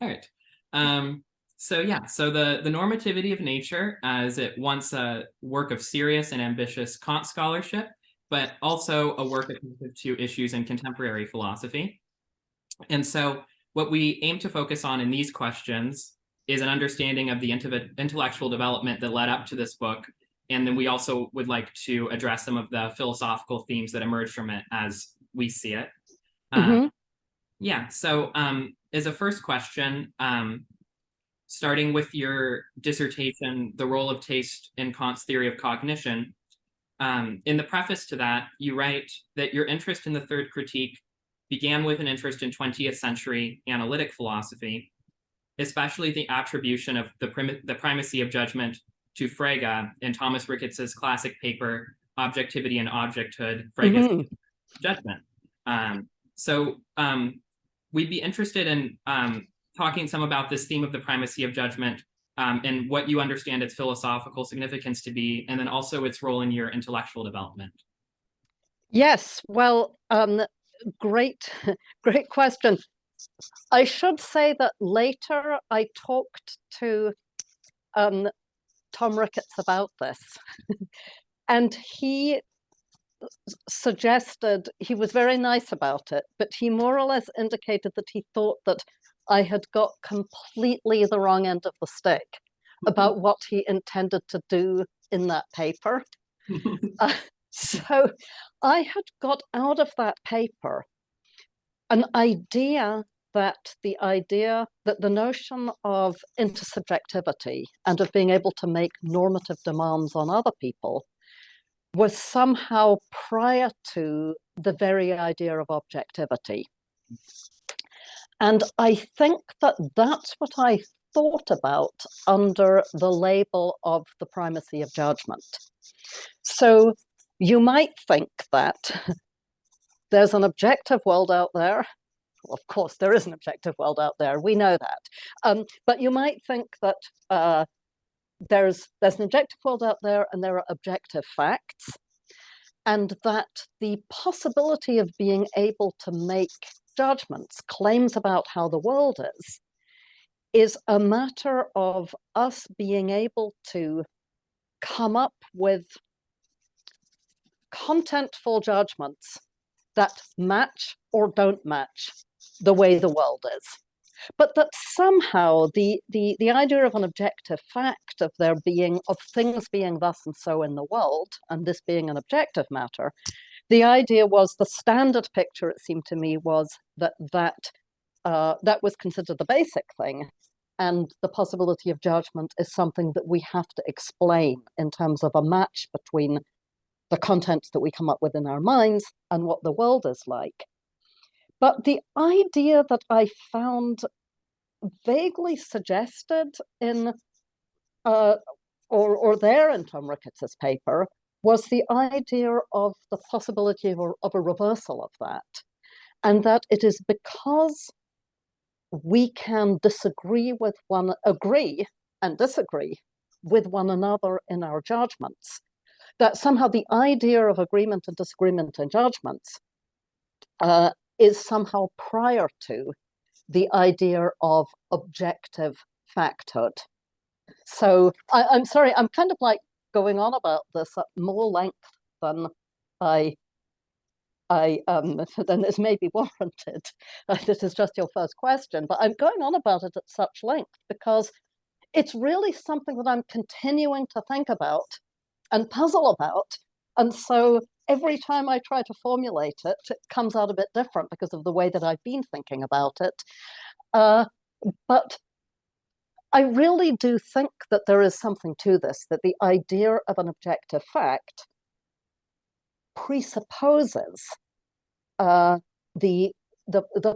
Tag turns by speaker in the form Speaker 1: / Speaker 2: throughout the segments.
Speaker 1: All right. So the normativity of nature is at once a work of serious and ambitious Kant scholarship, but also a work attentive to issues in contemporary philosophy. And so what we aim to focus on in these questions is an understanding of the intellectual development that led up to this book. And then we also would like to address some of the philosophical themes that emerge from it as we see it. So as a first question, starting with your dissertation, The Role of Taste in Kant's Theory of Cognition, in the preface to that, you write that your interest in the third critique began with an interest in 20th century analytic philosophy, especially the attribution of the primacy of judgment to Frege in Thomas Ricketts's classic paper, Objectivity and Objecthood, Frege's Judgment. We'd be interested in talking some about this theme of the primacy of judgment and what you understand its philosophical significance to be, and then also its role in your intellectual development.
Speaker 2: Yes, well, great question. I should say that later I talked to Tom Ricketts about this, and he suggested, he was very nice about it, but he more or less indicated that he thought that I had got completely the wrong end of the stick about what he intended to do in that paper. So I had got out of that paper an idea that the notion of intersubjectivity and of being able to make normative demands on other people was somehow prior to the very idea of objectivity. And I think that that's what I thought about under the label of the primacy of judgment. So you might think that there's an objective world out there. Well, of course, there is an objective world out there. We know that. But you might think that there's an objective world out there and there are objective facts, and that the possibility of being able to make judgments, claims about how the world is a matter of us being able to come up with contentful judgments that match or don't match the way the world is. But that somehow the idea of an objective fact, of things being thus and so in the world, and this being an objective matter, the idea was, the standard picture, it seemed to me, was that was considered the basic thing, and the possibility of judgment is something that we have to explain in terms of a match between the contents that we come up with in our minds and what the world is like. But the idea that I found vaguely suggested in, or there in Tom Ricketts's paper, was the idea of the possibility of a reversal of that. And that it is because we can agree and disagree with one another in our judgments, that somehow the idea of agreement and disagreement in judgments is somehow prior to the idea of objective facthood. So I'm sorry, I'm kind of like going on about this at more length than than is maybe warranted. This is just your first question, but I'm going on about it at such length because it's really something that I'm continuing to think about and puzzle about. And so every time I try to formulate it, it comes out a bit different because of the way that I've been thinking about it. But I really do think that there is something to this, that the idea of an objective fact presupposes the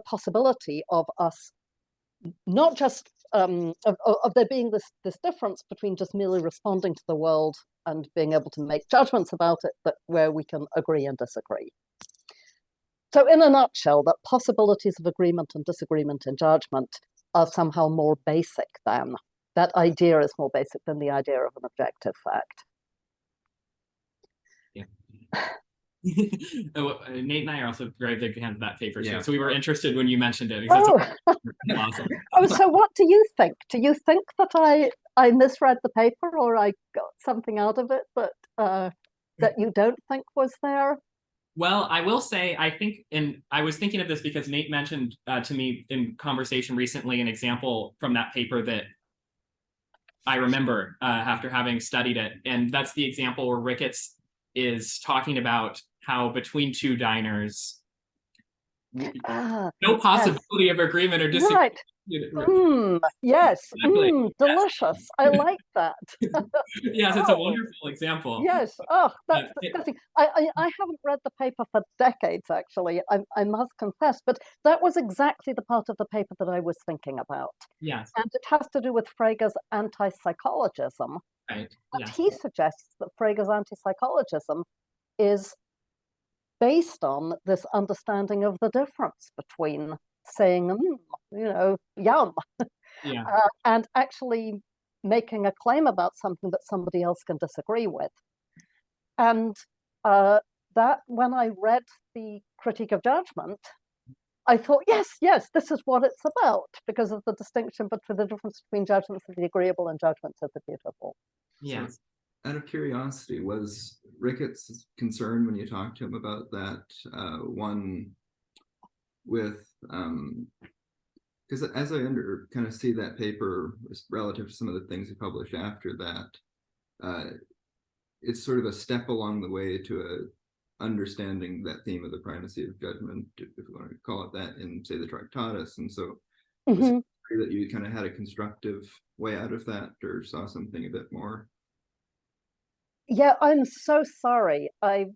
Speaker 2: possibility of us not just of there being this difference between just merely responding to the world and being able to make judgments about it, but where we can agree and disagree. So in a nutshell, that possibilities of agreement and disagreement in judgment are somehow more basic than, that idea is more basic than the idea of an objective fact.
Speaker 1: Yeah. Nate and I are also very big fans of that paper too. So we were interested when you mentioned it.
Speaker 2: Oh.
Speaker 1: Awesome.
Speaker 2: Oh, so what do you think? Do you think that I misread the paper, or I got something out of it that you don't think was there?
Speaker 1: Well, I will say, I think, and I was thinking of this because Nate mentioned to me in conversation recently an example from that paper that I remember after having studied it. And that's the example where Ricketts is talking about how between two diners,
Speaker 2: Ah,
Speaker 1: no
Speaker 2: yes.
Speaker 1: possibility of agreement or disagreement.
Speaker 2: Right. Yes. Delicious. I like that.
Speaker 1: Yes, it's a
Speaker 2: Oh,
Speaker 1: wonderful example.
Speaker 2: yes. Oh, that's
Speaker 1: Uh, it-
Speaker 2: disgusting. I haven't read the paper for decades, actually, I must confess, but that was exactly the part of the paper that I was thinking about.
Speaker 1: yes,
Speaker 2: And it has to do with Frege's anti-psychologism.
Speaker 1: right.
Speaker 2: And
Speaker 1: Yes.
Speaker 2: he suggests that Frege's anti-psychologism is based on this understanding of the difference between saying, yum,
Speaker 1: Yeah.
Speaker 2: and actually making a claim about something that somebody else can disagree with. And that when I read the critique of judgment, I thought, yes, this is what it's about, because of the distinction between the difference between judgments of the agreeable and judgments of the beautiful.
Speaker 1: Yes.
Speaker 3: So, out of curiosity, was Ricketts concerned when you talked to him about that one with, because as I kind of see that paper relative to some of the things he published after that, it's sort of a step along the way to a understanding that theme of the primacy of judgment, if you want to call it that, in say the Tractatus. And so that you kind of had a constructive way out of that, or saw something a bit more.
Speaker 2: Yeah, I'm so sorry. If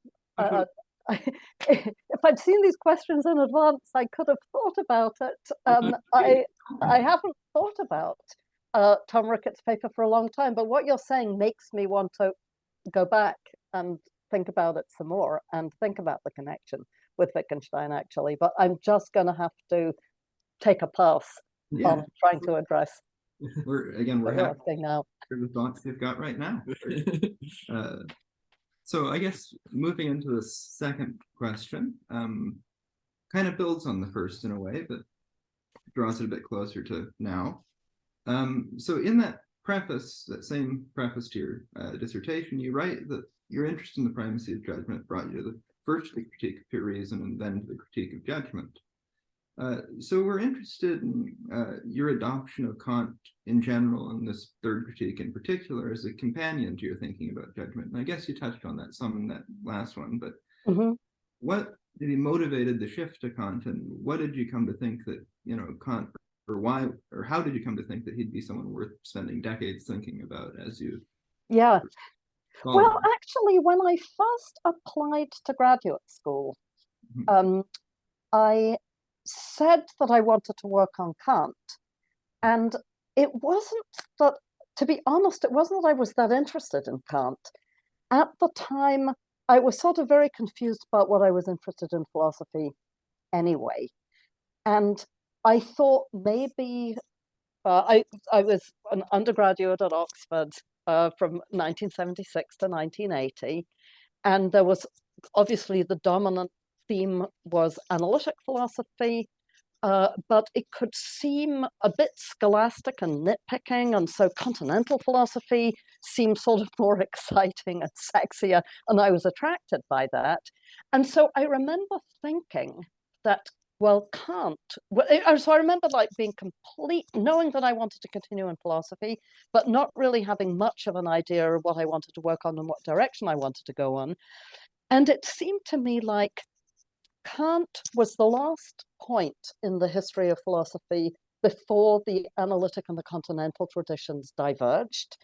Speaker 2: I'd seen these questions in advance, I could have thought about it. I haven't thought about Tom Ricketts' paper for a long time, but what you're saying makes me want to go back and think about it some more and think about the connection with Wittgenstein, actually. But I'm just going to have to take a pass on trying to address
Speaker 3: We're
Speaker 2: what you're asking now.
Speaker 3: The thoughts you've got right now. So I guess moving into the second question, kind of builds on the first in a way, but draws it a bit closer to now. So in that preface, that same preface to your dissertation, you write that your interest in the primacy of judgment brought you to the first the critique of pure reason and then to the critique of judgment. So we're interested in your adoption of Kant in general, and this third critique in particular, as a companion to your thinking about judgment. And I guess you touched on that some in that last one, but what maybe motivated the shift to Kant, and what did you come to think that, Kant, or why, or how did you come to think that he'd be someone worth spending decades thinking about as you?
Speaker 2: Yeah. Well, actually, when I first applied to graduate school, I said that I wanted to work on Kant. And it wasn't that, to be honest, it wasn't that I was that interested in Kant. At the time, I was sort of very confused about what I was interested in philosophy anyway. And I thought maybe I was an undergraduate at Oxford from 1976 to 1980. And there was obviously the dominant theme was analytic philosophy, but it could seem a bit scholastic and nitpicking, and so continental philosophy seemed sort of more exciting and sexier, and I was attracted by that. And so I remember thinking that, well, Kant, so I remember being knowing that I wanted to continue in philosophy, but not really having much of an idea of what I wanted to work on and what direction I wanted to go on. And it seemed to me like Kant was the last point in the history of philosophy before the analytic and the continental traditions diverged.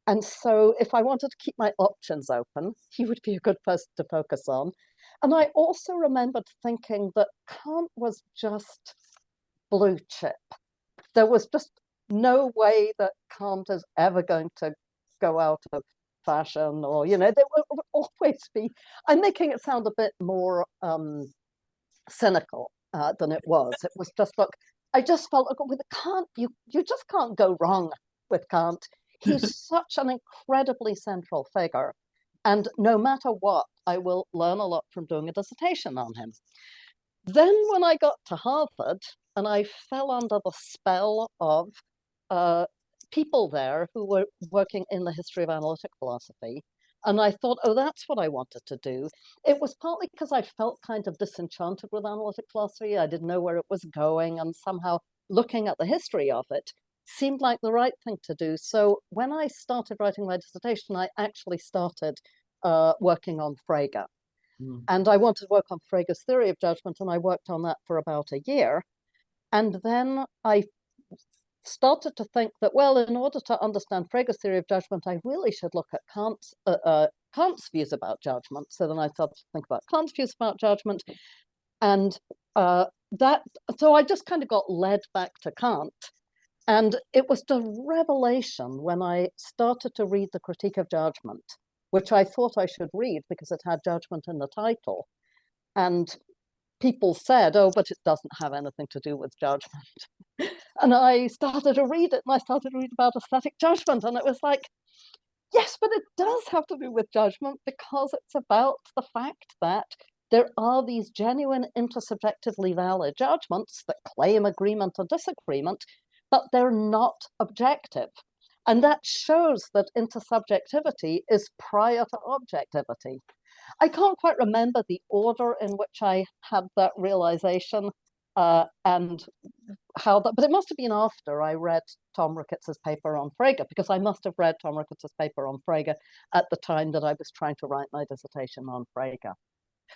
Speaker 2: And so if I wanted to keep my options open, he would be a good person to focus on. And I also remembered thinking that Kant was just blue chip. There was just no way that Kant is ever going to go out of fashion, or, there would always be, I'm making it sound a bit more cynical than it was. It was just, look, I just felt like with Kant, you just can't go wrong with Kant. He's such an incredibly central figure. And no matter what, I will learn a lot from doing a dissertation on him. Then when I got to Harvard, and I fell under the spell of people there who were working in the history of analytic philosophy, and I thought, oh, that's what I wanted to do. It was partly because I felt kind of disenchanted with analytic philosophy. I didn't know where it was going, and somehow looking at the history of it seemed like the right thing to do. So when I started writing my dissertation, I actually started working on Frege. And I wanted to work on Frege's theory of judgment, and I worked on that for about a year. And then I started to think that, well, in order to understand Frege's theory of judgment, I really should look at Kant's views about judgment. So then I started to think about Kant's views about judgment. And so I just kind of got led back to Kant. And it was the revelation when I started to read the Critique of Judgment, which I thought I should read because it had judgment in the title. And people said, oh, but it doesn't have anything to do with judgment. And I started to read it, and I started to read about aesthetic judgment. And it was like, yes, but it does have to do with judgment, because it's about the fact that there are these genuine intersubjectively valid judgments that claim agreement or disagreement, but they're not objective. And that shows that intersubjectivity is prior to objectivity. I can't quite remember the order in which I had that realization and how that, but it must have been after I read Tom Ricketts's paper on Frege, because I must have read Tom Ricketts's paper on Frege at the time that I was trying to write my dissertation on Frege.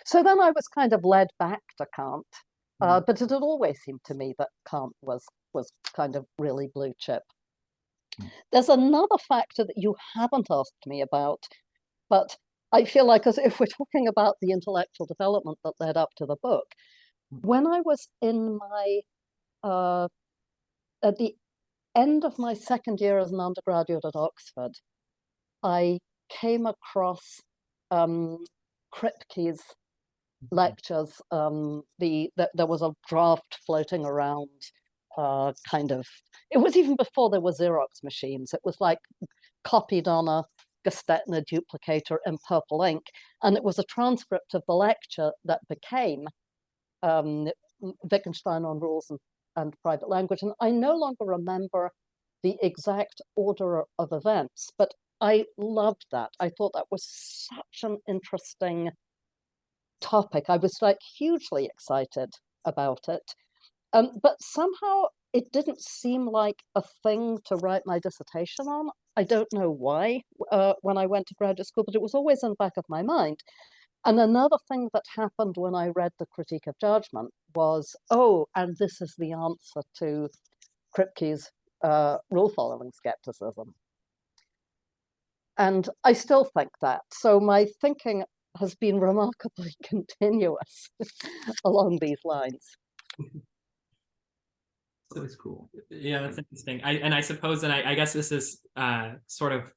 Speaker 2: So then I was kind of led back to Kant, but it had always seemed to me that Kant was kind of really blue chip. There's another factor that you haven't asked me about, but I feel like as if we're talking about the intellectual development that led up to the book. When I was in my, at the end of my second year as an undergraduate at Oxford, I came across Kripke's lectures. There was a draft floating around, kind of, it was even before there were Xerox machines. It was like copied on a Gestetner duplicator in purple ink, and it was a transcript of the lecture that became Wittgenstein on Rules and Private Language. And I no longer remember the exact order of events, but I loved that. I thought that was such an interesting topic. I was like hugely excited about it. But somehow it didn't seem like a thing to write my dissertation on. I don't know why when I went to graduate school, but it was always in the back of my mind. And another thing that happened when I read the Critique of Judgment was, oh, and this is the answer to Kripke's rule-following skepticism. And I still think that. So my thinking has been remarkably continuous along these lines.
Speaker 3: That's cool.
Speaker 1: Yeah, that's interesting. I suppose, and I guess this is sort of,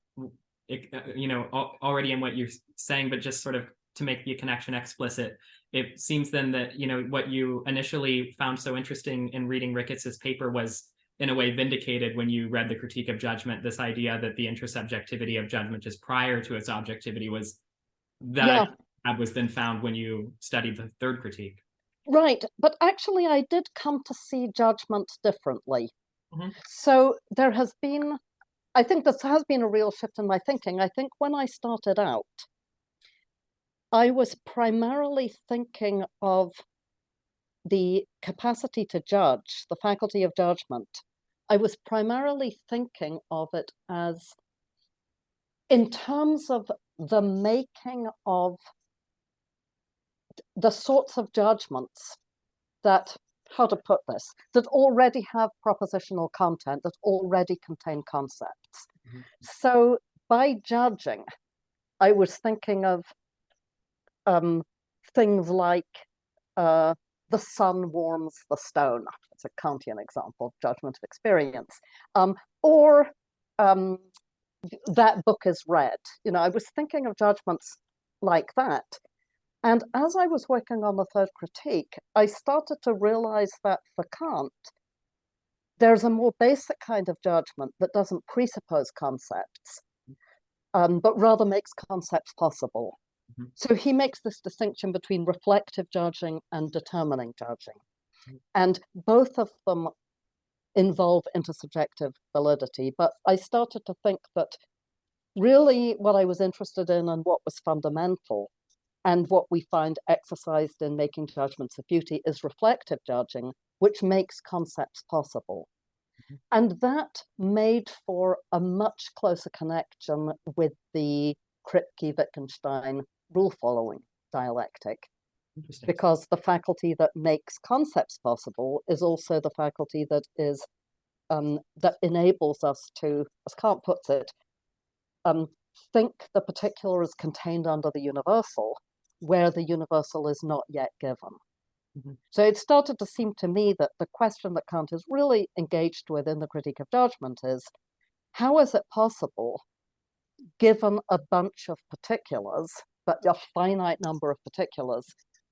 Speaker 1: already in what you're saying, but just sort of to make the connection explicit, it seems then that, what you initially found so interesting in reading Ricketts's paper was in a way vindicated when you read the Critique of Judgment. This idea that the intersubjectivity of judgment is prior to its objectivity was that was then found when you studied the third critique.
Speaker 2: Right, but actually I did come to see judgment differently. So there has been, I think this has been a real shift in my thinking. I think when I started out, I was primarily thinking of the capacity to judge, the faculty of judgment. I was primarily thinking of it as in terms of the making of the sorts of judgments that, how to put this, that already have propositional content, that already contain concepts. So by judging, I was thinking of things like the sun warms the stone. It's a Kantian example of judgment of experience. Or that book is red. I was thinking of judgments like that. And as I was working on the third critique, I started to realize that for Kant, there's a more basic kind of judgment that doesn't presuppose concepts, but rather makes concepts possible. So he makes this distinction between reflective judging and determining judging. And both of them involve intersubjective validity. But I started to think that really what I was interested in and what was fundamental and what we find exercised in making judgments of beauty is reflective judging, which makes concepts possible. And that made for a much closer connection with the Kripke-Wittgenstein rule-following dialectic, because the faculty that makes concepts possible is also the faculty that is that enables us to, as Kant puts it, think the particular is contained under the universal, where the universal is not yet given. So it started to seem to me that the question that Kant is really engaged with in the Critique of Judgment is, how is it possible, given a bunch of particulars, but a finite number of particulars,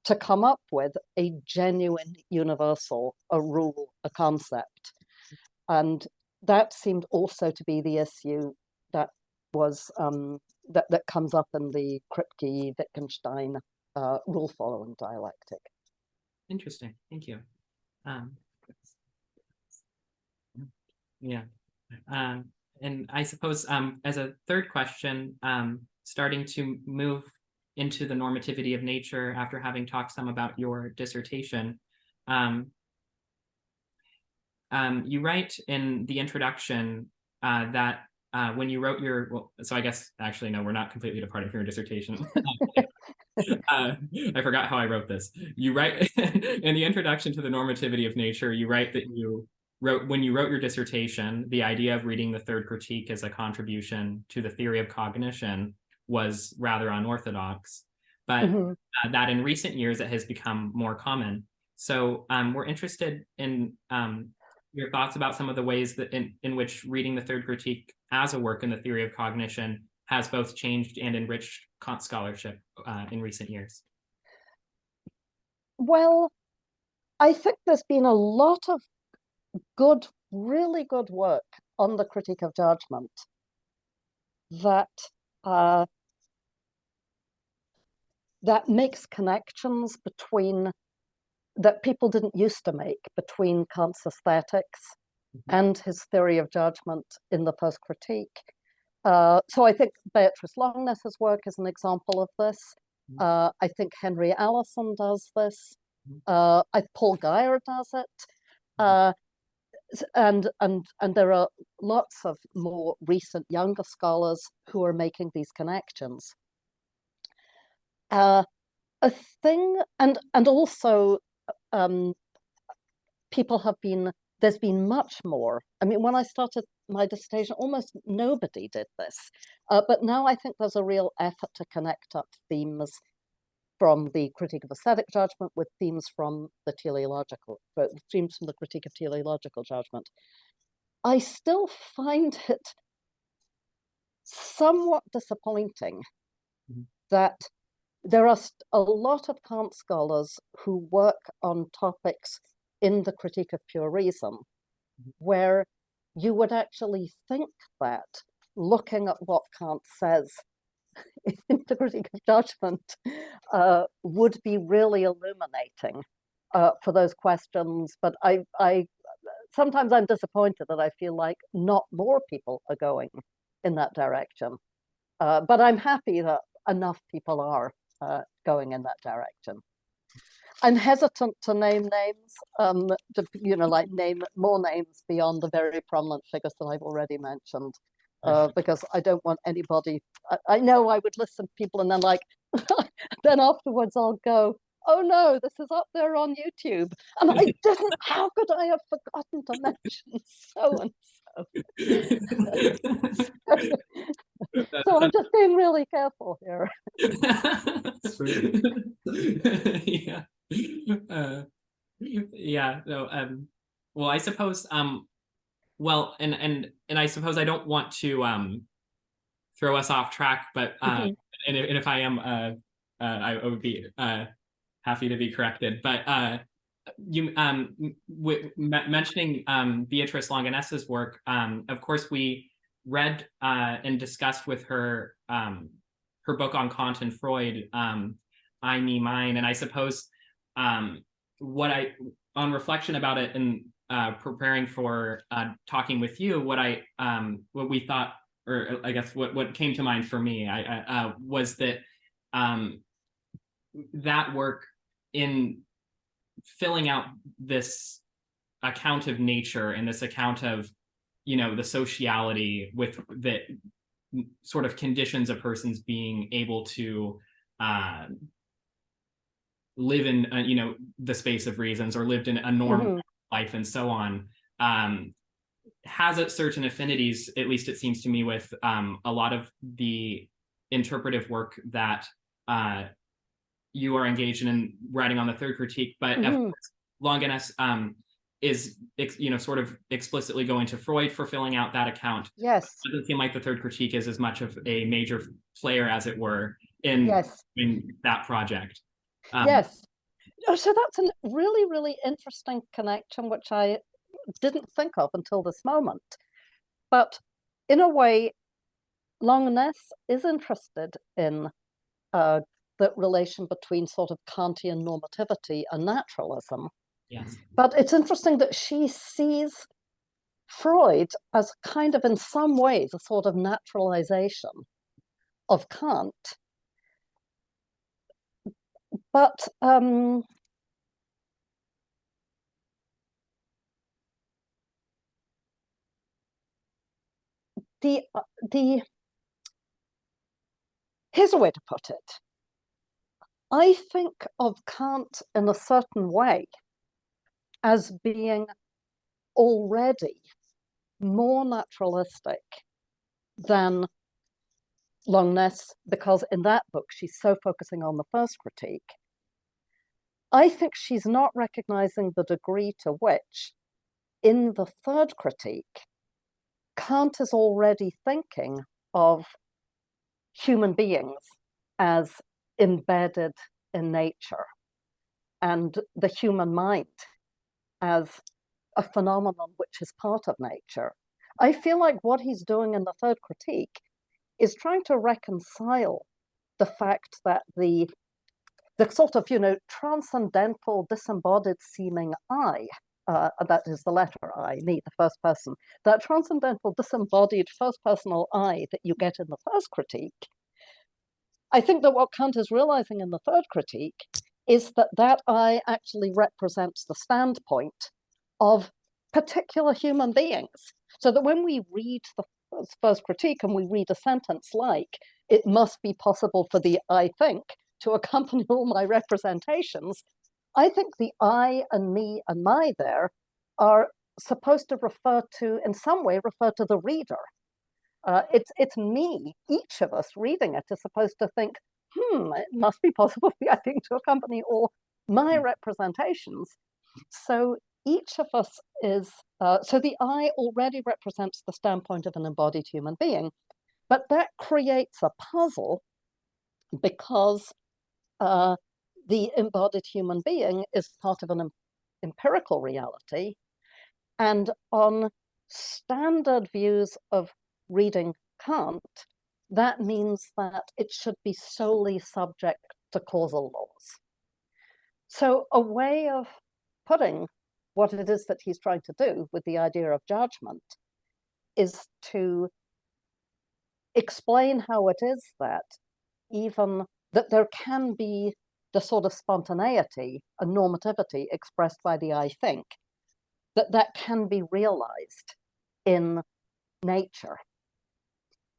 Speaker 2: to come up with a genuine universal, a rule, a concept? And that seemed also to be the issue that was that comes up in the Kripke-Wittgenstein rule-following dialectic.
Speaker 1: Interesting. Thank you. Yeah. And I suppose as a third question, starting to move into the normativity of nature after having talked some about your dissertation, you write in the introduction that when you wrote your, well, so I guess actually no, we're not completely a part of your dissertation. I forgot how I wrote this. You write in the introduction to the normativity of nature, you write that you wrote, when you wrote your dissertation, the idea of reading the third critique as a contribution to the theory of cognition was rather unorthodox, but that in recent years it has become more common. So we're interested in your thoughts about some of the ways that in which reading the third critique as a work in the theory of cognition has both changed and enriched Kant scholarship in recent years.
Speaker 2: Well, I think there's been a lot of good, really good work on the Critique of Judgment that that makes connections between, that people didn't used to make, between Kant's aesthetics and his theory of judgment in the first critique. So I think Beatrice Longness's work is an example of this. I think Henry Allison does this. Paul Guyer does it. And there are lots of more recent younger scholars who are making these connections. A thing, and also people have been, there's been much more. I mean, when I started my dissertation, almost nobody did this. But now I think there's a real effort to connect up themes from the Critique of Aesthetic Judgment with themes from the teleological, themes from the Critique of Teleological Judgment. I still find it somewhat disappointing that there are a lot of Kant scholars who work on topics in the Critique of Pure Reason, where you would actually think that looking at what Kant says in the Critique of Judgment would be really illuminating for those questions. But I sometimes I'm disappointed that I feel like not more people are going in that direction. But I'm happy that enough people are going in that direction. I'm hesitant to name names, like name more names beyond the very prominent figures that I've already mentioned, because I don't want anybody. I know I would listen to people and then then afterwards I'll go, oh no, this is up there on YouTube, and I didn't. How could I have forgotten to mention so and so? So I'm just being really careful here.
Speaker 1: Yeah. Yeah. No. Well, I suppose. Well, and I suppose I don't want to throw us off track, but and if I am, I would be happy to be corrected. But you mentioning Beatrice Longinus's work. Of course, we read and discussed with her her book on Kant and Freud, I, Me, Mine. And I suppose what I, on reflection about it and preparing for talking with you, what we thought, or I guess what came to mind for me, was that that work in filling out this account of nature and this account of, the sociality with that sort of conditions a person's being able to live in, the space of reasons, or lived in a normal life and so on, has certain affinities, at least it seems to me, with a lot of the interpretive work that you are engaged in writing on the third critique. But of course, Longinus is, sort of explicitly going to Freud for filling out that account.
Speaker 2: Yes.
Speaker 1: It doesn't seem like the third critique is as much of a major player, as it were, in that project.
Speaker 2: Yes. Oh, so that's a really, really interesting connection, which I didn't think of until this moment. But in a way, Longinus is interested in the relation between sort of Kantian normativity and naturalism.
Speaker 1: Yes.
Speaker 2: But it's interesting that she sees Freud as kind of, in some ways, a sort of naturalization of Kant. But here's a way to put it. I think of Kant in a certain way as being already more naturalistic than Longinus, because in that book she's so focusing on the first critique. I think she's not recognizing the degree to which, in the third critique, Kant is already thinking of human beings as embedded in nature, and the human mind as a phenomenon which is part of nature. I feel like what he's doing in the third critique is trying to reconcile the fact that the sort of, transcendental, disembodied seeming I, that is the letter I, me, the first person, that transcendental, disembodied first personal I that you get in the first critique. I think that what Kant is realizing in the third critique is that I actually represents the standpoint of particular human beings. So that when we read the first critique and we read a sentence like, it must be possible for the I think to accompany all my representations, I think the I and me and my there are supposed to in some way refer to the reader. It's me, each of us reading it is supposed to think, it must be possible for the I think to accompany all my representations. So each of us is, so the I already represents the standpoint of an embodied human being, but that creates a puzzle because the embodied human being is part of an empirical reality. And on standard views of reading Kant, that means that it should be solely subject to causal laws. So a way of putting what it is that he's trying to do with the idea of judgment is to explain how it is that even that there can be the sort of spontaneity and normativity expressed by the I think, that can be realized in nature.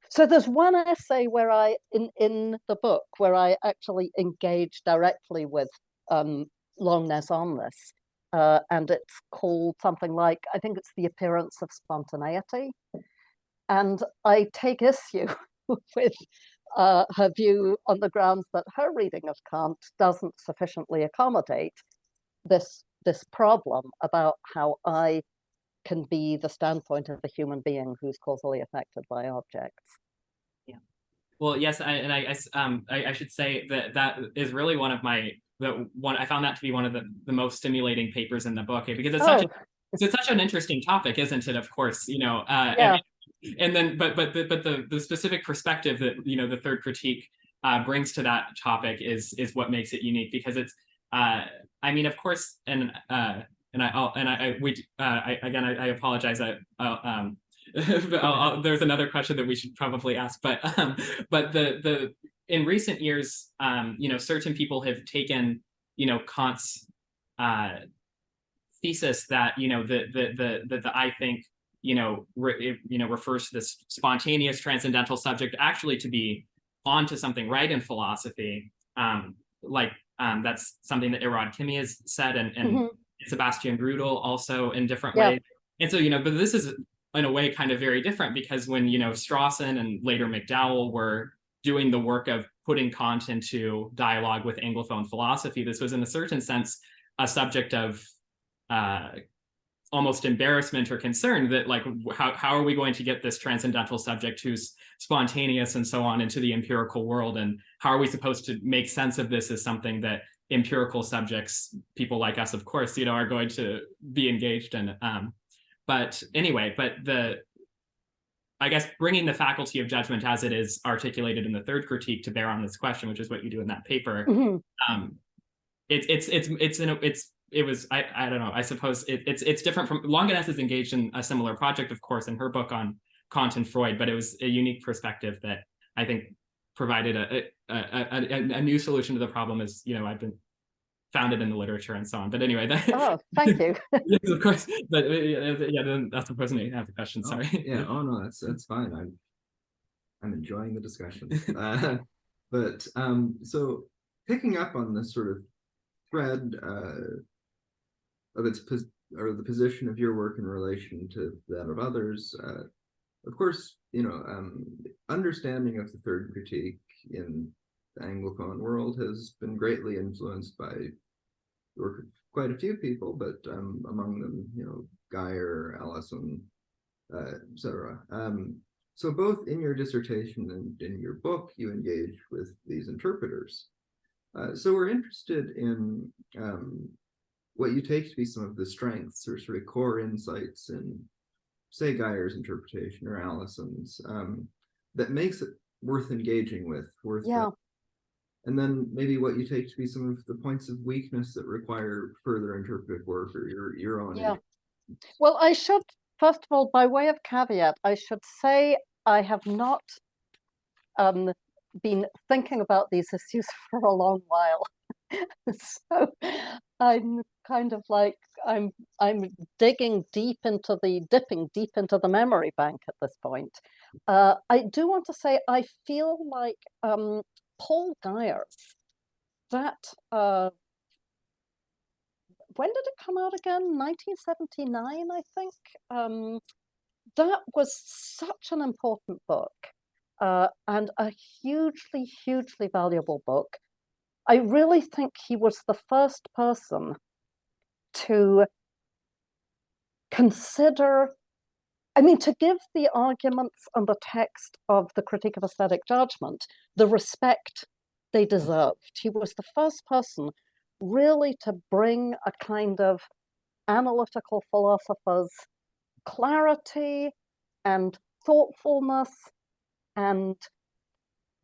Speaker 2: So there's one essay where in the book, where I actually engage directly with Longinus on this, and it's called something like, I think it's The Appearance of Spontaneity. And I take issue with her view on the grounds that her reading of Kant doesn't sufficiently accommodate this problem about how I can be the standpoint of a human being who's causally affected by objects.
Speaker 1: Yeah. Well, yes, I should say that is really one of my I found that to be one of the most stimulating papers in the book, because it's such an interesting topic, isn't it? Of course,
Speaker 2: yeah.
Speaker 1: And then but the specific perspective that the third critique brings to that topic is what makes it unique, because it's I mean, of course, and I apologize. There's another question that we should probably ask, but the in recent years, certain people have taken, Kant's thesis that, the I think, refers to this spontaneous transcendental subject actually to be onto something right in philosophy. That's something that Irad Kimi has said, and Sebastian Grudel also in different ways. And so, but this is in a way kind of very different, because when, Strawson and later McDowell were doing the work of putting Kant into dialogue with Anglophone philosophy, this was in a certain sense a subject of almost embarrassment or concern that, like, how are we going to get this transcendental subject who's spontaneous and so on into the empirical world, and how are we supposed to make sense of this as something that empirical subjects, people like us, of course, are going to be engaged in. But anyway, I guess bringing the faculty of judgment as it is articulated in the third critique to bear on this question, which is what you do in that paper, I don't know, I suppose it's different from, Longinus is engaged in a similar project, of course, in her book on Kant and Freud, but it was a unique perspective that I think provided a new solution to the problem, as I've been founded in the literature and so on. But anyway,
Speaker 2: thank you.
Speaker 1: Yes, of course. But then that's the person who have the question. Sorry.
Speaker 3: Oh no, that's fine. I'm enjoying the discussion. But so picking up on this sort of thread of the position of your work in relation to that of others, of course, understanding of the third critique in the Anglophone world has been greatly influenced by the work of quite a few people, but among them, Geyer, Allison, etc. So both in your dissertation and in your book, you engage with these interpreters. So we're interested in what you take to be some of the strengths or sort of core insights in, say, Geyer's interpretation or Allison's, that makes it worth engaging with, and then maybe what you take to be some of the points of weakness that require further interpretive work, or your own.
Speaker 2: Well, I should, first of all, by way of caveat, I should say I have not been thinking about these issues for a long while. So I'm kind of like, I'm dipping deep into the memory bank at this point. I do want to say I feel like Paul Geyer's, that when did it come out again? 1979, I think. That was such an important book, and a hugely, hugely valuable book. I really think he was the first person to consider, to give the arguments and the text of the Critique of Aesthetic Judgment the respect they deserved. He was the first person really to bring a kind of analytical philosopher's clarity and thoughtfulness and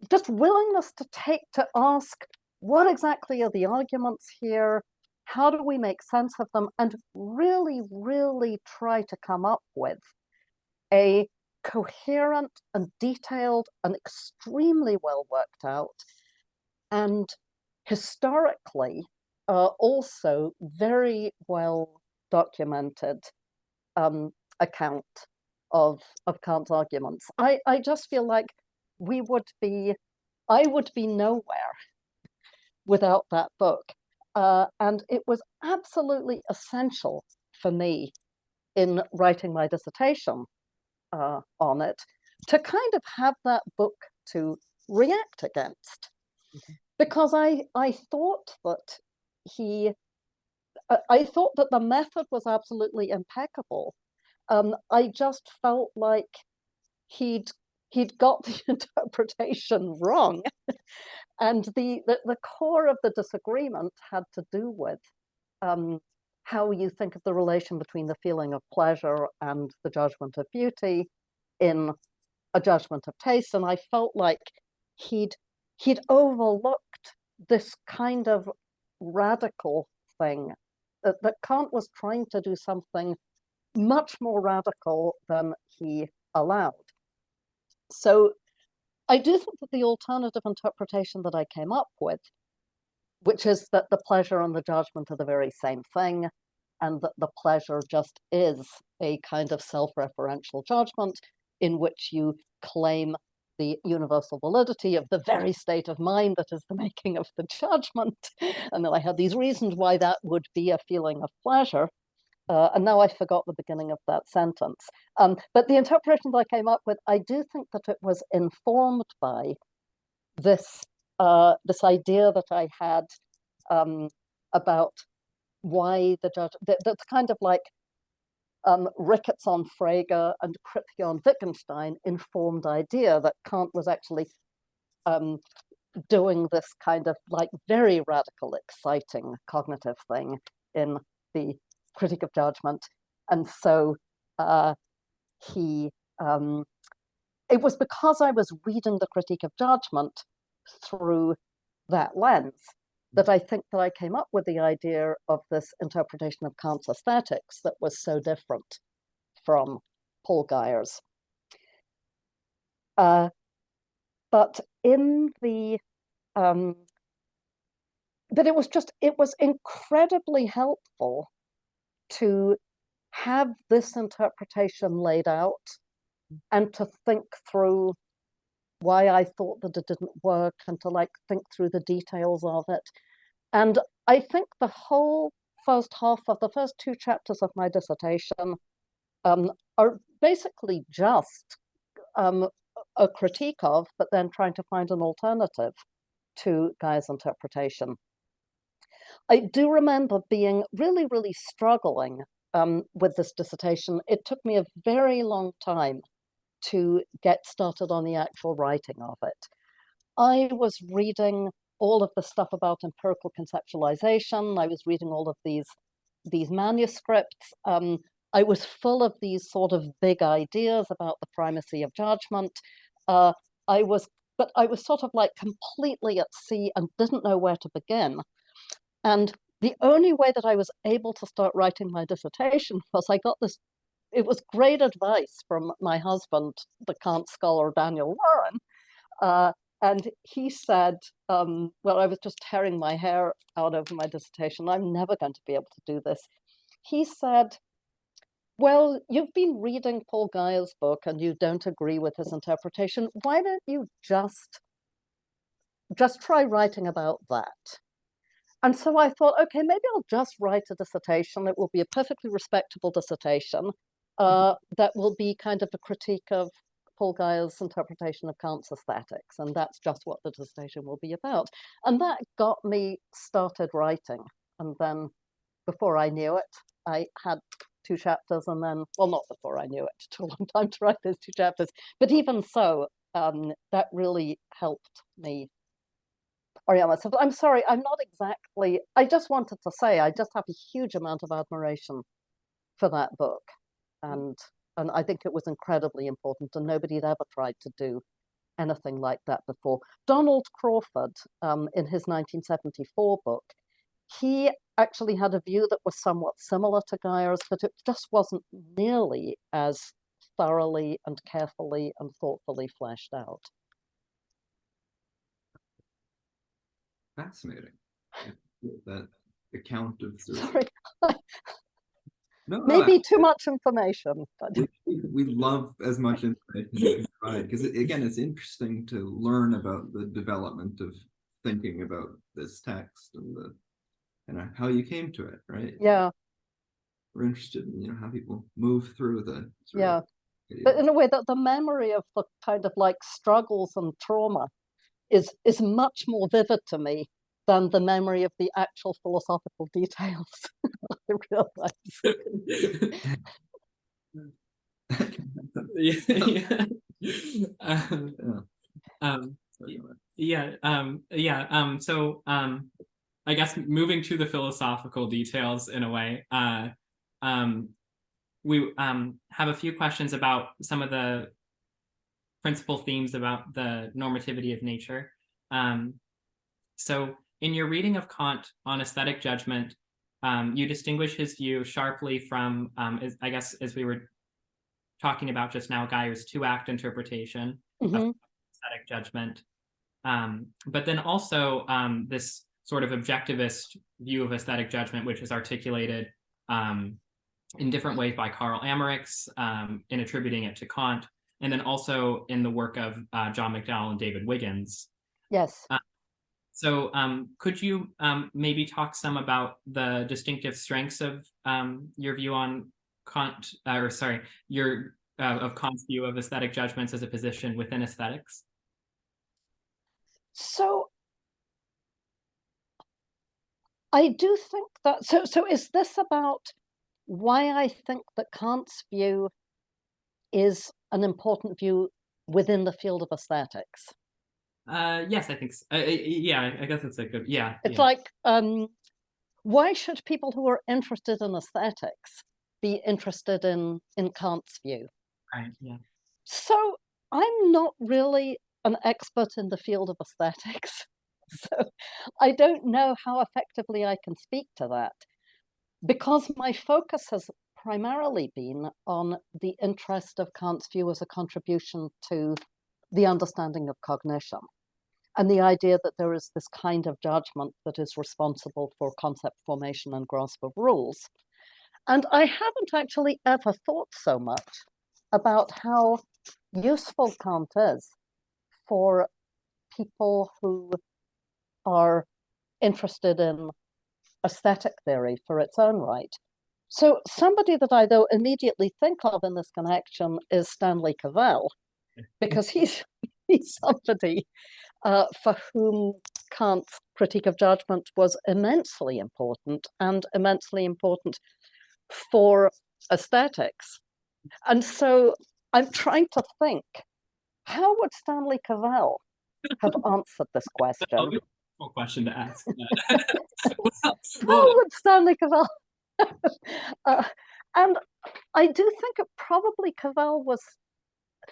Speaker 2: just willingness to ask, what exactly are the arguments here? How do we make sense of them? And really, really try to come up with a coherent and detailed and extremely well worked out, and historically also very well documented account of Kant's arguments. I just feel like I would be nowhere without that book. And it was absolutely essential for me in writing my dissertation on it to kind of have that book to react against. Because I thought that the method was absolutely impeccable. I just felt like he'd got the interpretation wrong. And the core of the disagreement had to do with how you think of the relation between the feeling of pleasure and the judgment of beauty in a judgment of taste. And I felt like he'd he'd overlooked this kind of radical thing, that Kant was trying to do something much more radical than he allowed. So I do think that the alternative interpretation that I came up with, which is that the pleasure and the judgment are the very same thing, and that the pleasure just is a kind of self-referential judgment in which you claim the universal validity of the very state of mind that is the making of the judgment. And then I had these reasons why that would be a feeling of pleasure. And now I forgot the beginning of that sentence. But the interpretation that I came up with, I do think that it was informed by this, this idea that I had about why the judge, that's kind of like Ricketts on Frege and Kripke on Wittgenstein informed idea that Kant was actually doing this kind of like very radical, exciting cognitive thing in the Critique of Judgment. And so it was because I was reading the Critique of Judgment through that lens that I think that I came up with the idea of this interpretation of Kant's aesthetics that was so different from Paul Geyer's. But in the, but it was incredibly helpful to have this interpretation laid out and to think through why I thought that it didn't work and to like think through the details of it. And I think the whole first half of the first 2 chapters of my dissertation are basically just a critique of, but then trying to find an alternative to Guy's interpretation. I do remember being really, really struggling with this dissertation. It took me a very long time to get started on the actual writing of it. I was reading all of the stuff about empirical conceptualization. I was reading all of these manuscripts. I was full of these sort of big ideas about the primacy of judgment. But I was sort of like completely at sea and didn't know where to begin. And the only way that I was able to start writing my dissertation was I got this, it was great advice from my husband, the Kant scholar Daniel Warren. And he said, well, I was just tearing my hair out over my dissertation. I'm never going to be able to do this. He said, well, you've been reading Paul Geyer's book and you don't agree with his interpretation. Why don't you just try writing about that? And so I thought, okay, maybe I'll just write a dissertation. It will be a perfectly respectable dissertation that will be kind of a critique of Paul Geyer's interpretation of Kant's aesthetics. And that's just what the dissertation will be about. And that got me started writing. And then before I knew it, I had 2 chapters and then, well, not before I knew it, it took a long time to write those 2 chapters. But even so, that really helped me orient myself. I'm sorry, I'm not exactly, I just wanted to say, I just have a huge amount of admiration for that book. And I think it was incredibly important and nobody had ever tried to do anything like that before. Donald Crawford, in his 1974 book, he actually had a view that was somewhat similar to Geyer's, but it just wasn't nearly as thoroughly and carefully and thoughtfully fleshed out.
Speaker 3: Fascinating. That account of the...
Speaker 2: Sorry.
Speaker 3: No,
Speaker 2: maybe too much information. But...
Speaker 3: we love as much information as we can provide, because again, it's interesting to learn about the development of thinking about this text and the how you came to it, right?
Speaker 2: Yeah.
Speaker 3: We're interested in how people move through the
Speaker 2: but in a way that the memory of the kind of like struggles and trauma is much more vivid to me than the memory of the actual philosophical details. I
Speaker 1: realize. So I guess moving to the philosophical details in a way, we have a few questions about some of the principal themes about the normativity of nature. So in your reading of Kant on aesthetic judgment, you distinguish his view sharply from, I guess, as we were talking about just now, Geyer's two-act interpretation of aesthetic judgment. But then also this sort of objectivist view of aesthetic judgment, which is articulated in different ways by Karl Amerix in attributing it to Kant, and then also in the work of John McDowell and David Wiggins.
Speaker 2: Yes.
Speaker 1: So could you maybe talk some about the distinctive strengths of your view on Kant, of Kant's view of aesthetic judgments as a position within aesthetics?
Speaker 2: So I do think that, so is this about why I think that Kant's view is an important view within the field of aesthetics?
Speaker 1: Yes, I think so. Yeah, I guess it's a good, yeah.
Speaker 2: It's like, why should people who are interested in aesthetics be interested in Kant's view?
Speaker 1: Right, yeah.
Speaker 2: So I'm not really an expert in the field of aesthetics, so I don't know how effectively I can speak to that, because my focus has primarily been on the interest of Kant's view as a contribution to the understanding of cognition, and the idea that there is this kind of judgment that is responsible for concept formation and grasp of rules. And I haven't actually ever thought so much about how useful Kant is for people who are interested in aesthetic theory for its own right. So somebody that I though immediately think of in this connection is Stanley Cavell, because he's somebody for whom Kant's critique of judgment was immensely important, and immensely important for aesthetics. And so I'm trying to think, how would Stanley Cavell have answered this question?
Speaker 1: Cool question to ask.
Speaker 2: How would Stanley Cavell? And I do think it probably Cavell was.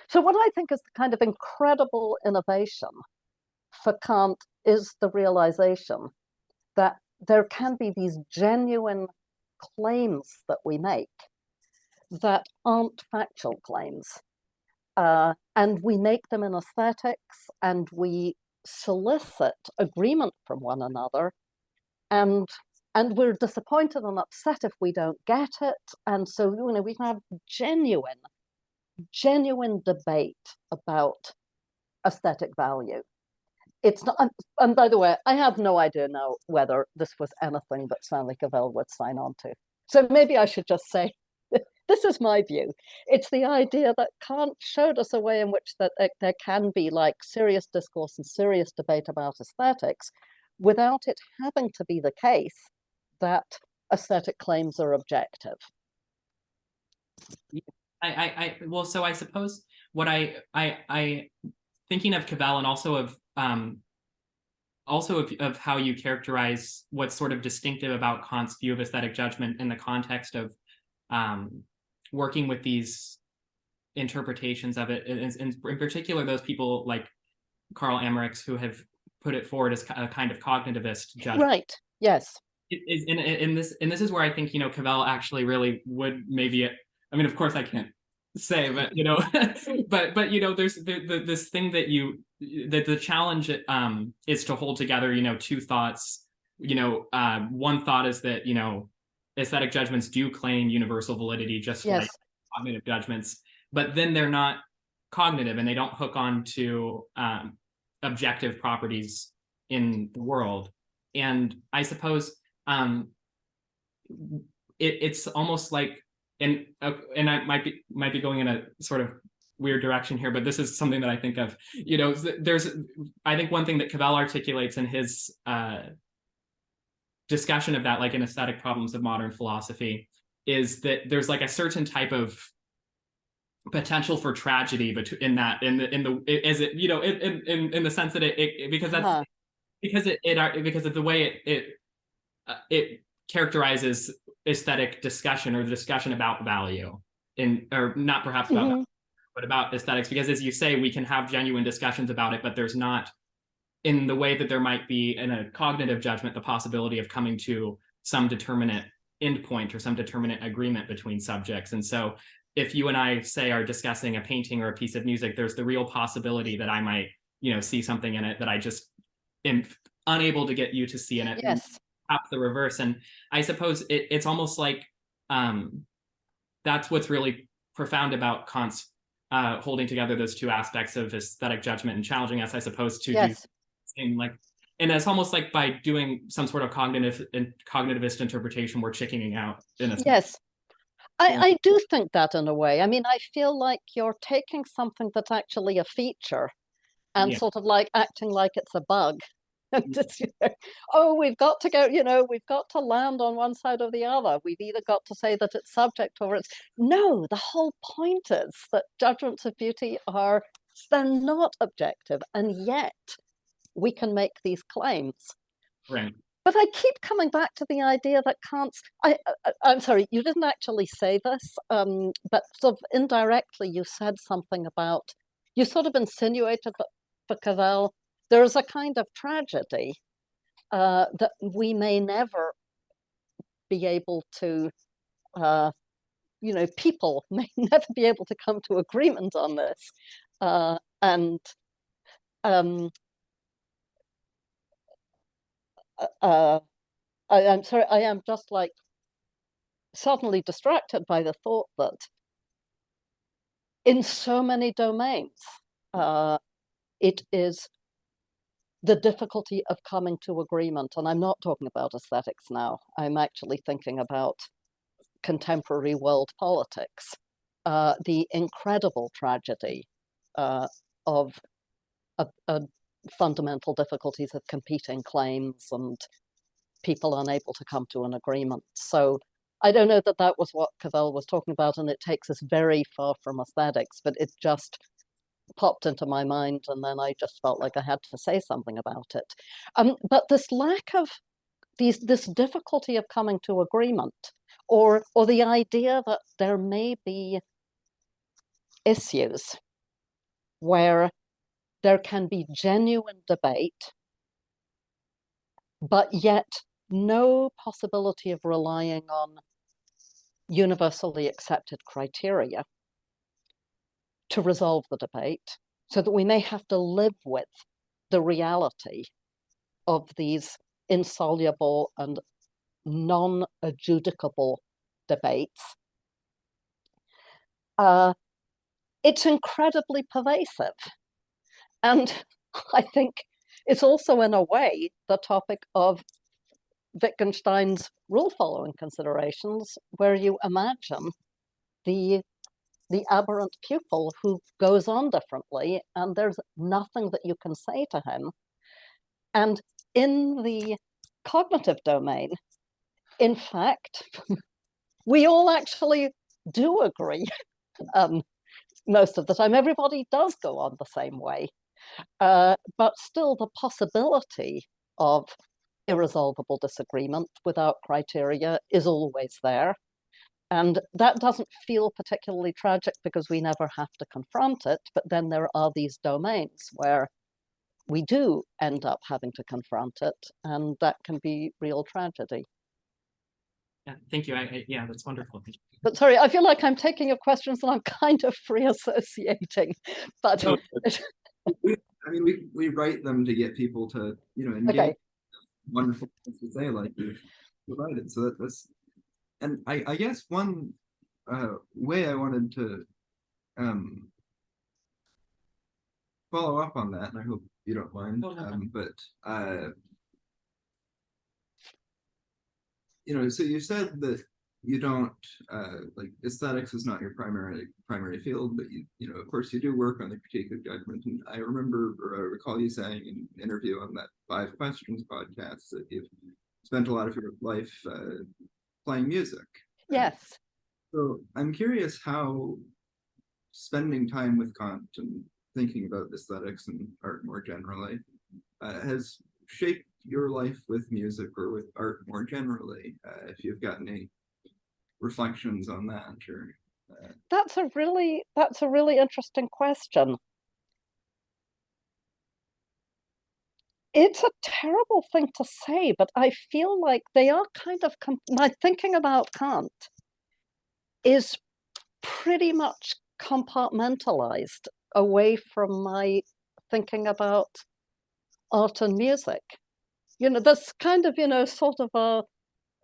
Speaker 2: So what I think is the kind of incredible innovation for Kant is the realization that there can be these genuine claims that we make that aren't factual claims. And we make them in aesthetics, and we solicit agreement from one another, and we're disappointed and upset if we don't get it. And so, we can have genuine debate about aesthetic value. It's not, and by the way, I have no idea now whether this was anything that Stanley Cavell would sign on to. So maybe I should just say, this is my view. It's the idea that Kant showed us a way in which that there can be like serious discourse and serious debate about aesthetics without it having to be the case that aesthetic claims are objective.
Speaker 1: Well, so I suppose what I thinking of Cavell, and also of how you characterize what's sort of distinctive about Kant's view of aesthetic judgment in the context of working with these interpretations of it, in particular those people like Karl Amerix who have put it forward as a kind of cognitivist judgment.
Speaker 2: Right. Yes.
Speaker 1: This is where I think Cavell actually really would maybe. I mean, of course, I can't say, but but there's this thing that the challenge is to hold together two thoughts. One thought is that aesthetic judgments do claim universal validity, just like cognitive judgments, but then they're not cognitive and they don't hook on to objective properties in the world. And I suppose it's almost like, and I might be going in a sort of weird direction here, but this is something that I think of. I think one thing that Cavell articulates in his discussion of that, like in Aesthetic Problems of Modern Philosophy, is that there's like a certain type of potential for tragedy in the sense that because of the way it characterizes aesthetic discussion, or the discussion about value, or not perhaps about value, but about aesthetics, because as you say, we can have genuine discussions about it, but there's not in the way that there might be in a cognitive judgment the possibility of coming to some determinate endpoint or some determinate agreement between subjects. And so if you and I, say, are discussing a painting or a piece of music, there's the real possibility that I might, see something in it that I just am unable to get you to see in it.
Speaker 2: Yes.
Speaker 1: Perhaps the reverse. And I suppose it's almost like that's what's really profound about Kant's holding together those two aspects of aesthetic judgment and challenging us, I suppose, to do something like, and it's almost like by doing some sort of cognitivist interpretation, we're chickening out in a sense.
Speaker 2: Yes. I do think that in a way. I mean, I feel like you're taking something that's actually a feature and sort of like acting like it's a bug. Just, oh, we've got to go, we've got to land on one side or the other. We've either got to say that it's subject or it's... No, the whole point is that judgments of beauty they're not objective, and yet we can make these claims.
Speaker 1: Right.
Speaker 2: But I keep coming back to the idea that Kant's... I'm sorry, you didn't actually say this, but sort of indirectly you said something about... You sort of insinuated that for Cavell, there is a kind of tragedy that we may never be able to, people may never be able to come to agreement on this. I'm sorry, I am just like suddenly distracted by the thought that in so many domains, it is the difficulty of coming to agreement. And I'm not talking about aesthetics now. I'm actually thinking about contemporary world politics, the incredible tragedy of fundamental difficulties of competing claims and people unable to come to an agreement. So I don't know that that was what Cavell was talking about, and it takes us very far from aesthetics, but it just popped into my mind, and then I just felt like I had to say something about it. But this lack of this difficulty of coming to agreement, or the idea that there may be issues where there can be genuine debate, but yet no possibility of relying on universally accepted criteria to resolve the debate, so that we may have to live with the reality of these insoluble and non-adjudicable debates. It's incredibly pervasive. And I think it's also, in a way, the topic of Wittgenstein's rule-following considerations, where you imagine the aberrant pupil who goes on differently, and there's nothing that you can say to him. And in the cognitive domain, in fact, we all actually do agree most of the time. Everybody does go on the same way. But still, the possibility of irresolvable disagreement without criteria is always there. And that doesn't feel particularly tragic because we never have to confront it. But then there are these domains where we do end up having to confront it, and that can be real tragedy.
Speaker 1: Yeah, thank you. Yeah, that's wonderful.
Speaker 2: But sorry, I feel like I'm taking your questions and I'm kind of free associating. But
Speaker 3: no, I mean, we write them to get people to, engage.
Speaker 2: Okay.
Speaker 3: Wonderful things to say, like you've provided. So that's, and I guess one way I wanted to follow up on that, and I hope you don't mind, so you said that you don't like aesthetics is not your primary field, but you of course you do work on the critique of judgment. And I remember, or I recall you saying in an interview on that 5 Questions podcast that you've spent a lot of your life playing music.
Speaker 2: Yes.
Speaker 3: So I'm curious how spending time with Kant and thinking about aesthetics and art more generally has shaped your life with music or with art more generally, if you've got any reflections on that. Or
Speaker 2: that's a really interesting question. It's a terrible thing to say, but I feel like they are kind of, my thinking about Kant is pretty much compartmentalized away from my thinking about art and music. There's kind of, sort of a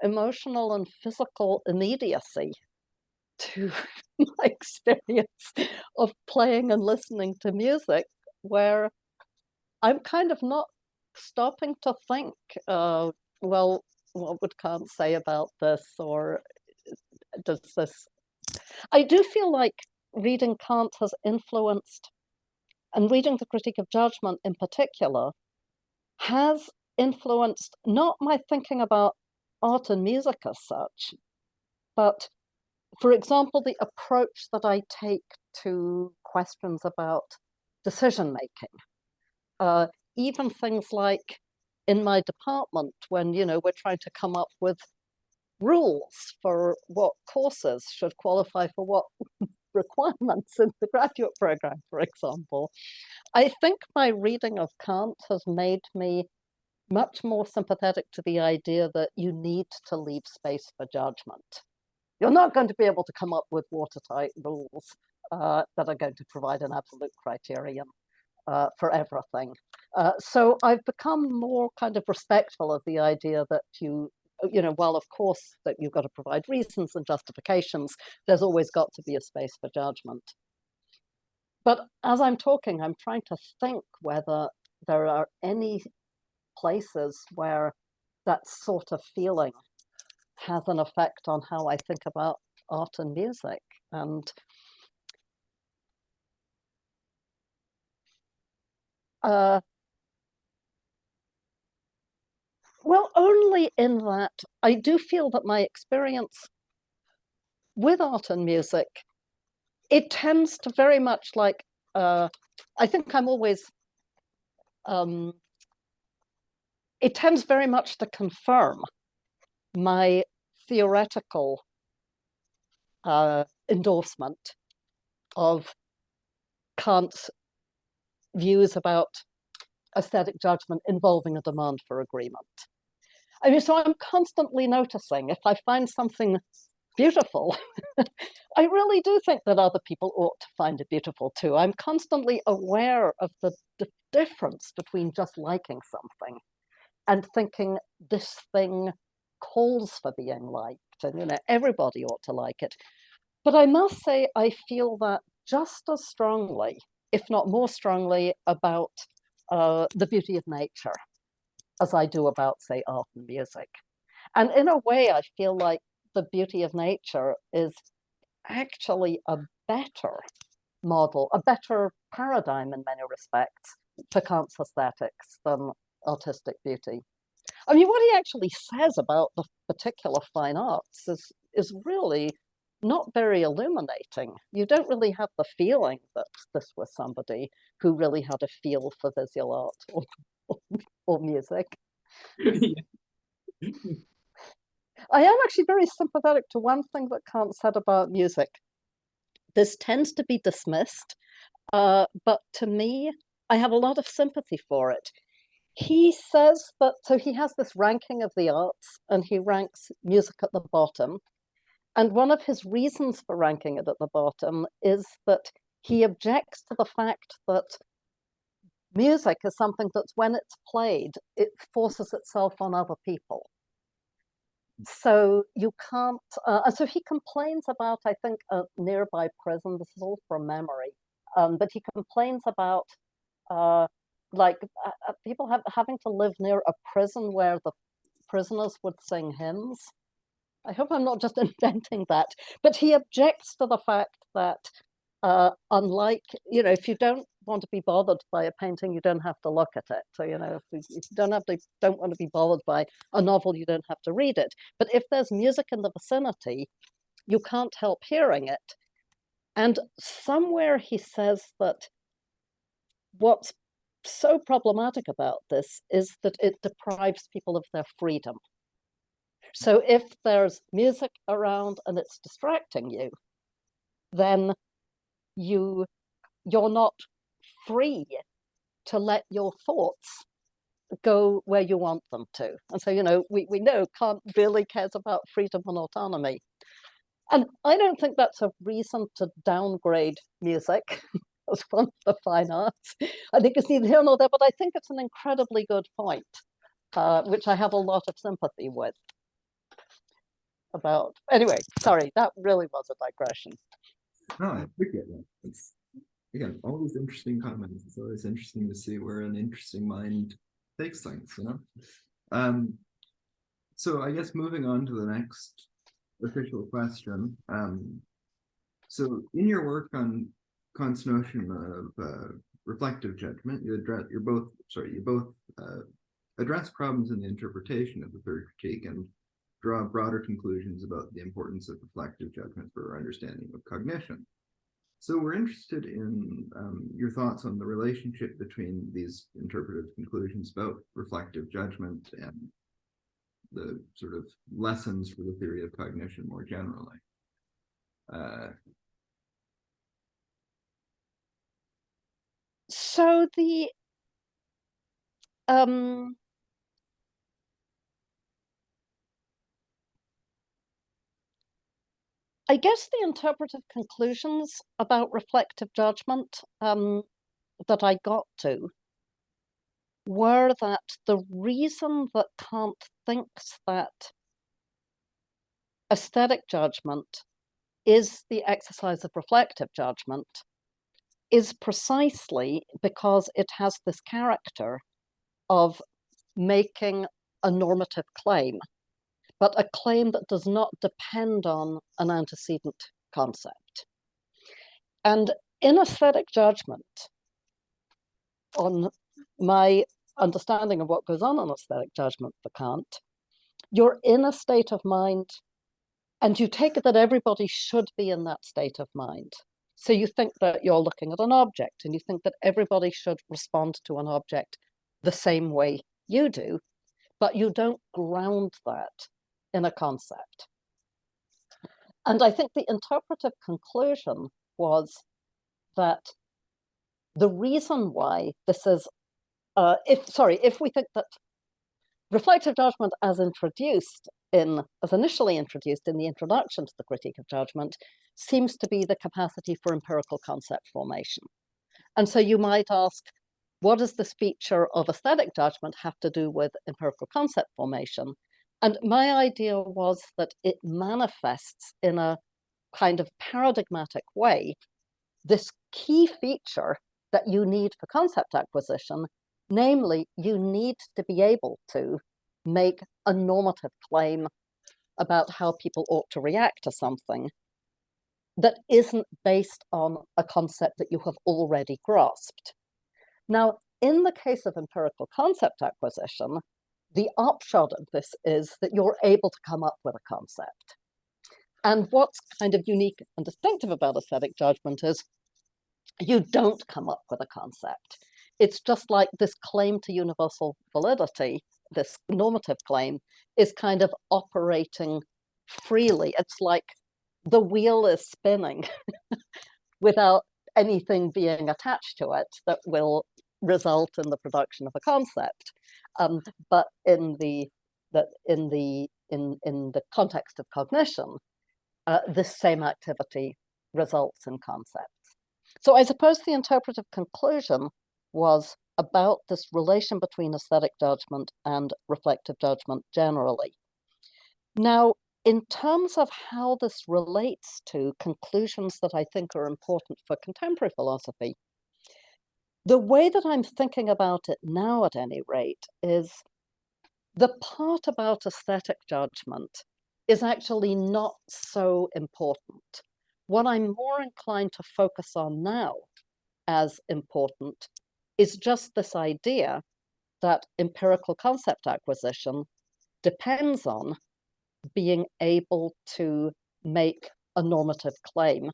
Speaker 2: emotional and physical immediacy to my experience of playing and listening to music, where I'm kind of not stopping to think, well, what would Kant say about this, or does this? I do feel like reading Kant has influenced, and reading the Critique of Judgment in particular, has influenced not my thinking about art and music as such, but, for example, the approach that I take to questions about decision making. Even things like in my department, when we're trying to come up with rules for what courses should qualify for what requirements in the graduate program, for example. I think my reading of Kant has made me much more sympathetic to the idea that you need to leave space for judgment. You're not going to be able to come up with watertight rules that are going to provide an absolute criterion for everything. So I've become more kind of respectful of the idea that while of course that you've got to provide reasons and justifications, there's always got to be a space for judgment. But as I'm talking, I'm trying to think whether there are any places where that sort of feeling has an effect on how I think about art and music. And well, only in that I do feel that my experience with art and music, it tends to very much like, I think I'm always, it tends very much to confirm my theoretical endorsement of Kant's views about aesthetic judgment involving a demand for agreement. I mean, so I'm constantly noticing if I find something beautiful, I really do think that other people ought to find it beautiful too. I'm constantly aware of the difference between just liking something and thinking this thing calls for being liked, and everybody ought to like it. But I must say, I feel that just as strongly, if not more strongly, about the beauty of nature as I do about, say, art and music. And in a way, I feel like the beauty of nature is actually a better model, a better paradigm in many respects for Kant's aesthetics than artistic beauty. I mean, what he actually says about the particular fine arts is really not very illuminating. You don't really have the feeling that this was somebody who really had a feel for visual art or music. I am actually very sympathetic to one thing that Kant said about music. This tends to be dismissed, but to me, I have a lot of sympathy for it. He says that, so he has this ranking of the arts, and he ranks music at the bottom. And one of his reasons for ranking it at the bottom is that he objects to the fact that music is something that when it's played, it forces itself on other people. So you can't, and so he complains about, I think, a nearby prison. This is all from memory, but he complains about people having to live near a prison where the prisoners would sing hymns. I hope I'm not just inventing that, but he objects to the fact that unlike, if you don't want to be bothered by a painting, you don't have to look at it. So, if you don't want to be bothered by a novel, you don't have to read it. But if there's music in the vicinity, you can't help hearing it. And somewhere he says that what's so problematic about this is that it deprives people of their freedom. So if there's music around and it's distracting you, then you're not free to let your thoughts go where you want them to. And so, you know, we know Kant really cares about freedom and autonomy. And I don't think that's a reason to downgrade music as one of the fine arts. I think it's neither here nor there, but I think it's an incredibly good point, which I have a lot of sympathy with. About anyway, sorry, that really was a digression.
Speaker 3: No, I appreciate that. It's, again, always interesting comments. It's always interesting to see where an interesting mind takes things, you know? So I guess moving on to the next official question. So in your work on Kant's notion of reflective judgment, you both address problems in the interpretation of the third critique and draw broader conclusions about the importance of reflective judgment for our understanding of cognition. So we're interested in your thoughts on the relationship between these interpretive conclusions about reflective judgment and the sort of lessons for the theory of cognition more generally.
Speaker 2: So the I guess the interpretive conclusions about reflective judgment that I got to were that the reason that Kant thinks that aesthetic judgment is the exercise of reflective judgment is precisely because it has this character of making a normative claim, but a claim that does not depend on an antecedent concept. And in aesthetic judgment, on my understanding of what goes on in aesthetic judgment for Kant, you're in a state of mind and you take it that everybody should be in that state of mind. So you think that you're looking at an object and you think that everybody should respond to an object the same way you do, but you don't ground that in a concept. And I think the interpretive conclusion was that the reason why this is, if we think that reflective judgment as initially introduced in the introduction to the critique of judgment seems to be the capacity for empirical concept formation. And so you might ask, what does this feature of aesthetic judgment have to do with empirical concept formation? And my idea was that it manifests in a kind of paradigmatic way this key feature that you need for concept acquisition, namely, you need to be able to make a normative claim about how people ought to react to something that isn't based on a concept that you have already grasped. Now, in the case of empirical concept acquisition, the upshot of this is that you're able to come up with a concept. And what's kind of unique and distinctive about aesthetic judgment is you don't come up with a concept. It's just like this claim to universal validity, this normative claim, is kind of operating freely. It's like the wheel is spinning without anything being attached to it that will result in the production of a concept. But in the context of cognition, this same activity results in concepts. So I suppose the interpretive conclusion was about this relation between aesthetic judgment and reflective judgment generally. Now, in terms of how this relates to conclusions that I think are important for contemporary philosophy, the way that I'm thinking about it now, at any rate, is the part about aesthetic judgment is actually not so important. What I'm more inclined to focus on now as important is just this idea that empirical concept acquisition depends on being able to make a normative claim,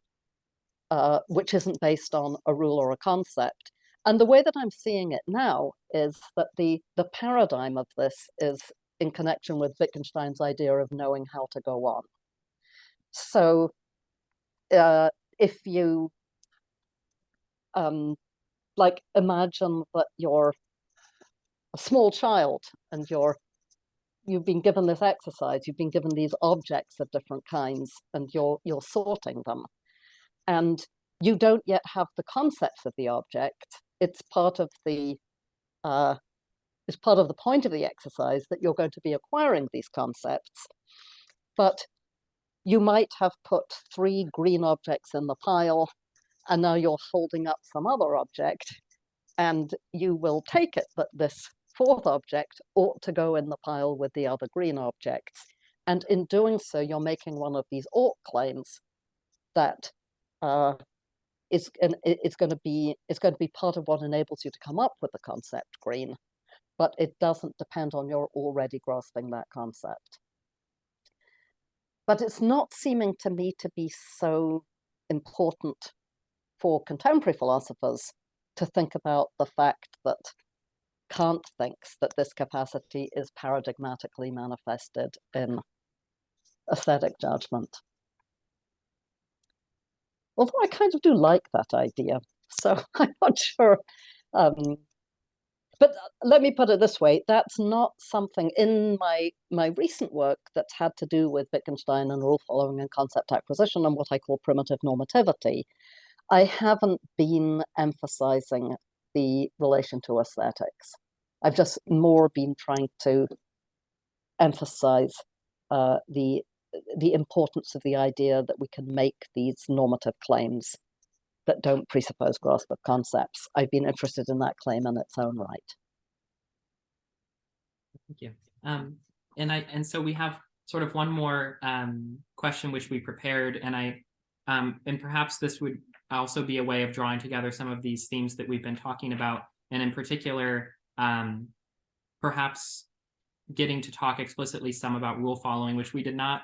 Speaker 2: which isn't based on a rule or a concept. And the way that I'm seeing it now is that the paradigm of this is in connection with Wittgenstein's idea of knowing how to go on. So if you like imagine that you're a small child and you've been given this exercise, you've been given these objects of different kinds, and you're sorting them. And you don't yet have the concepts of the object. It's part of the point of the exercise that you're going to be acquiring these concepts. But you might have put 3 green objects in the pile, and now you're holding up some other object, and you will take it that this 4th object ought to go in the pile with the other green objects. And in doing so, you're making one of these ought claims that is going to be part of what enables you to come up with the concept green, but it doesn't depend on your already grasping that concept. But it's not seeming to me to be so important for contemporary philosophers to think about the fact that Kant thinks that this capacity is paradigmatically manifested in aesthetic judgment. Although I kind of do like that idea, so I'm not sure. But let me put it this way, that's not something in my recent work that's had to do with Wittgenstein and rule following and concept acquisition and what I call primitive normativity. I haven't been emphasizing the relation to aesthetics. I've just more been trying to emphasize the importance of the idea that we can make these normative claims that don't presuppose grasp of concepts. I've been interested in that claim in its own right.
Speaker 1: Thank you. And so we have sort of one more question which we prepared, and perhaps this would also be a way of drawing together some of these themes that we've been talking about, and in particular, perhaps getting to talk explicitly some about rule following, which we did not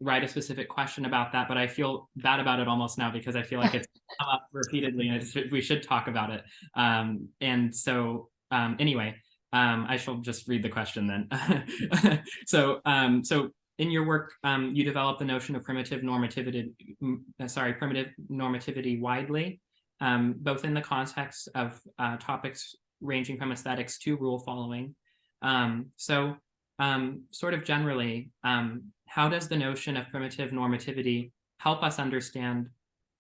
Speaker 1: write a specific question about that, but I feel bad about it almost now because I feel like it's come up repeatedly and we should talk about it. And so anyway, I shall just read the question then. So in your work, you develop the notion of primitive normativity widely, both in the context of topics ranging from aesthetics to rule following. Sort of generally, how does the notion of primitive normativity help us understand,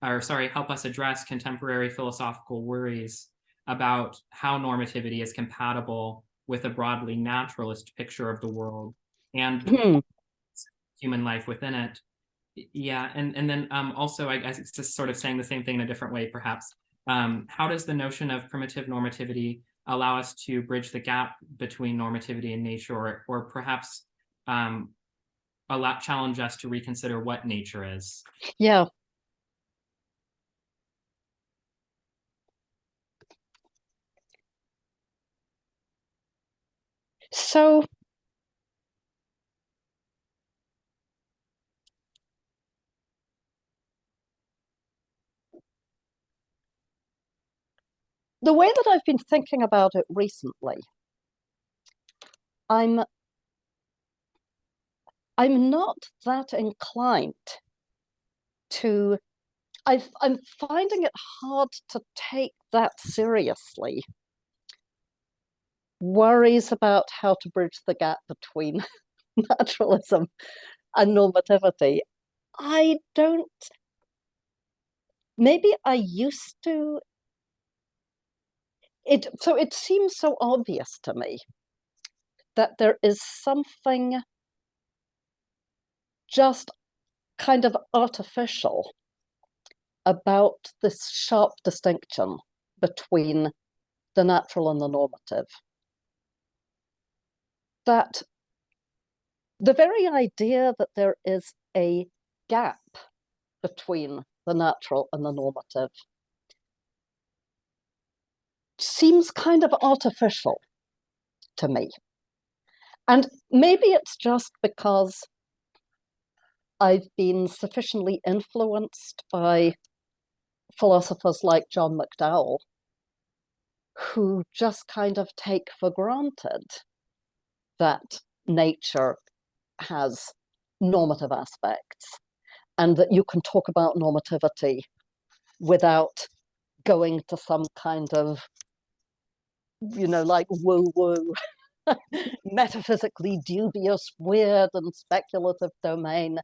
Speaker 1: help us address contemporary philosophical worries about how normativity is compatible with a broadly naturalist picture of the world and human life within it? Yeah, and then also, I guess it's just sort of saying the same thing in a different way, perhaps. How does the notion of primitive normativity allow us to bridge the gap between normativity and nature, or perhaps challenge us to reconsider what nature is?
Speaker 2: Yeah. So the way that I've been thinking about it recently, I'm not that inclined to, I'm finding it hard to take that seriously. Worries about how to bridge the gap between naturalism and normativity. I don't, maybe I used to, so it seems so obvious to me that there is something just kind of artificial about this sharp distinction between the natural and the normative. That the very idea that there is a gap between the natural and the normative seems kind of artificial to me. And maybe it's just because I've been sufficiently influenced by philosophers like John McDowell, who just kind of take for granted that nature has normative aspects and that you can talk about normativity without going to some kind of like woo-woo, metaphysically dubious, weird, and speculative domain.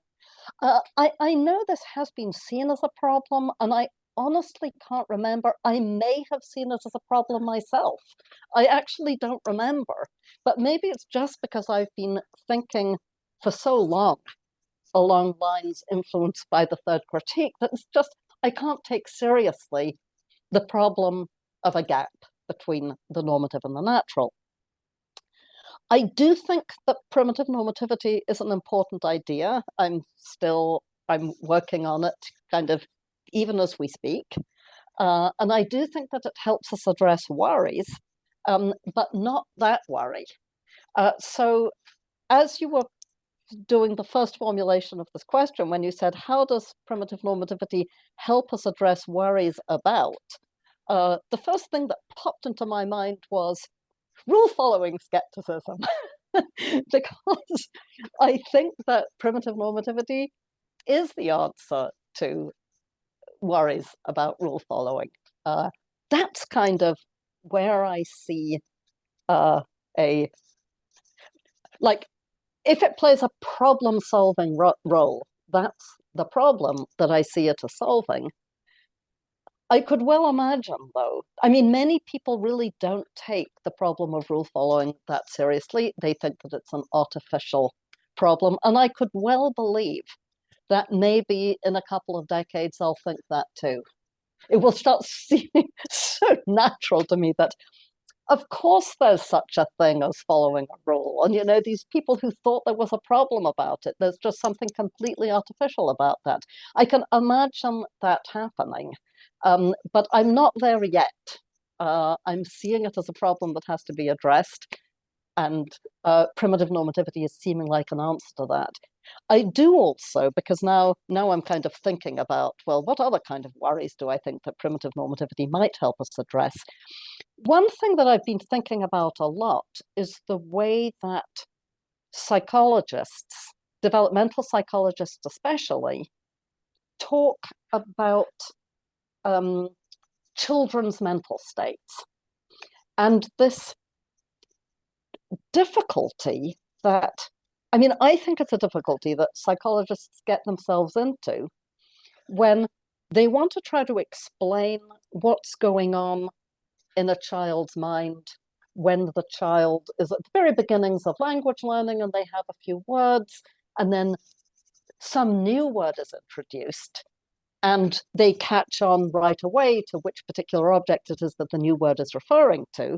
Speaker 2: I know this has been seen as a problem, and I honestly can't remember. I may have seen it as a problem myself. I actually don't remember, but maybe it's just because I've been thinking for so long along lines influenced by the third critique that it's just, I can't take seriously the problem of a gap between the normative and the natural. I do think that primitive normativity is an important idea. I'm working on it kind of even as we speak. And I do think that it helps us address worries, but not that worry. So as you were doing the first formulation of this question, when you said, how does primitive normativity help us address worries about? The first thing that popped into my mind was rule following skepticism, because I think that primitive normativity is the answer to worries about rule following. That's kind of where I see if it plays a problem-solving role, that's the problem that I see it as solving. I could well imagine, though, I mean, many people really don't take the problem of rule following that seriously. They think that it's an artificial problem. And I could well believe that maybe in a couple of decades, I'll think that too. It will start seeming so natural to me that, of course, there's such a thing as following a rule. And, these people who thought there was a problem about it, there's just something completely artificial about that. I can imagine that happening. But I'm not there yet. I'm seeing it as a problem that has to be addressed, and primitive normativity is seeming like an answer to that. I do also, because now I'm kind of thinking about, well, what other kind of worries do I think that primitive normativity might help us address? One thing that I've been thinking about a lot is the way that psychologists, developmental psychologists especially, talk about children's mental states, and this difficulty that, I think it's a difficulty that psychologists get themselves into when they want to try to explain what's going on in a child's mind when the child is at the very beginnings of language learning and they have a few words, and then some new word is introduced and they catch on right away to which particular object it is that the new word is referring to.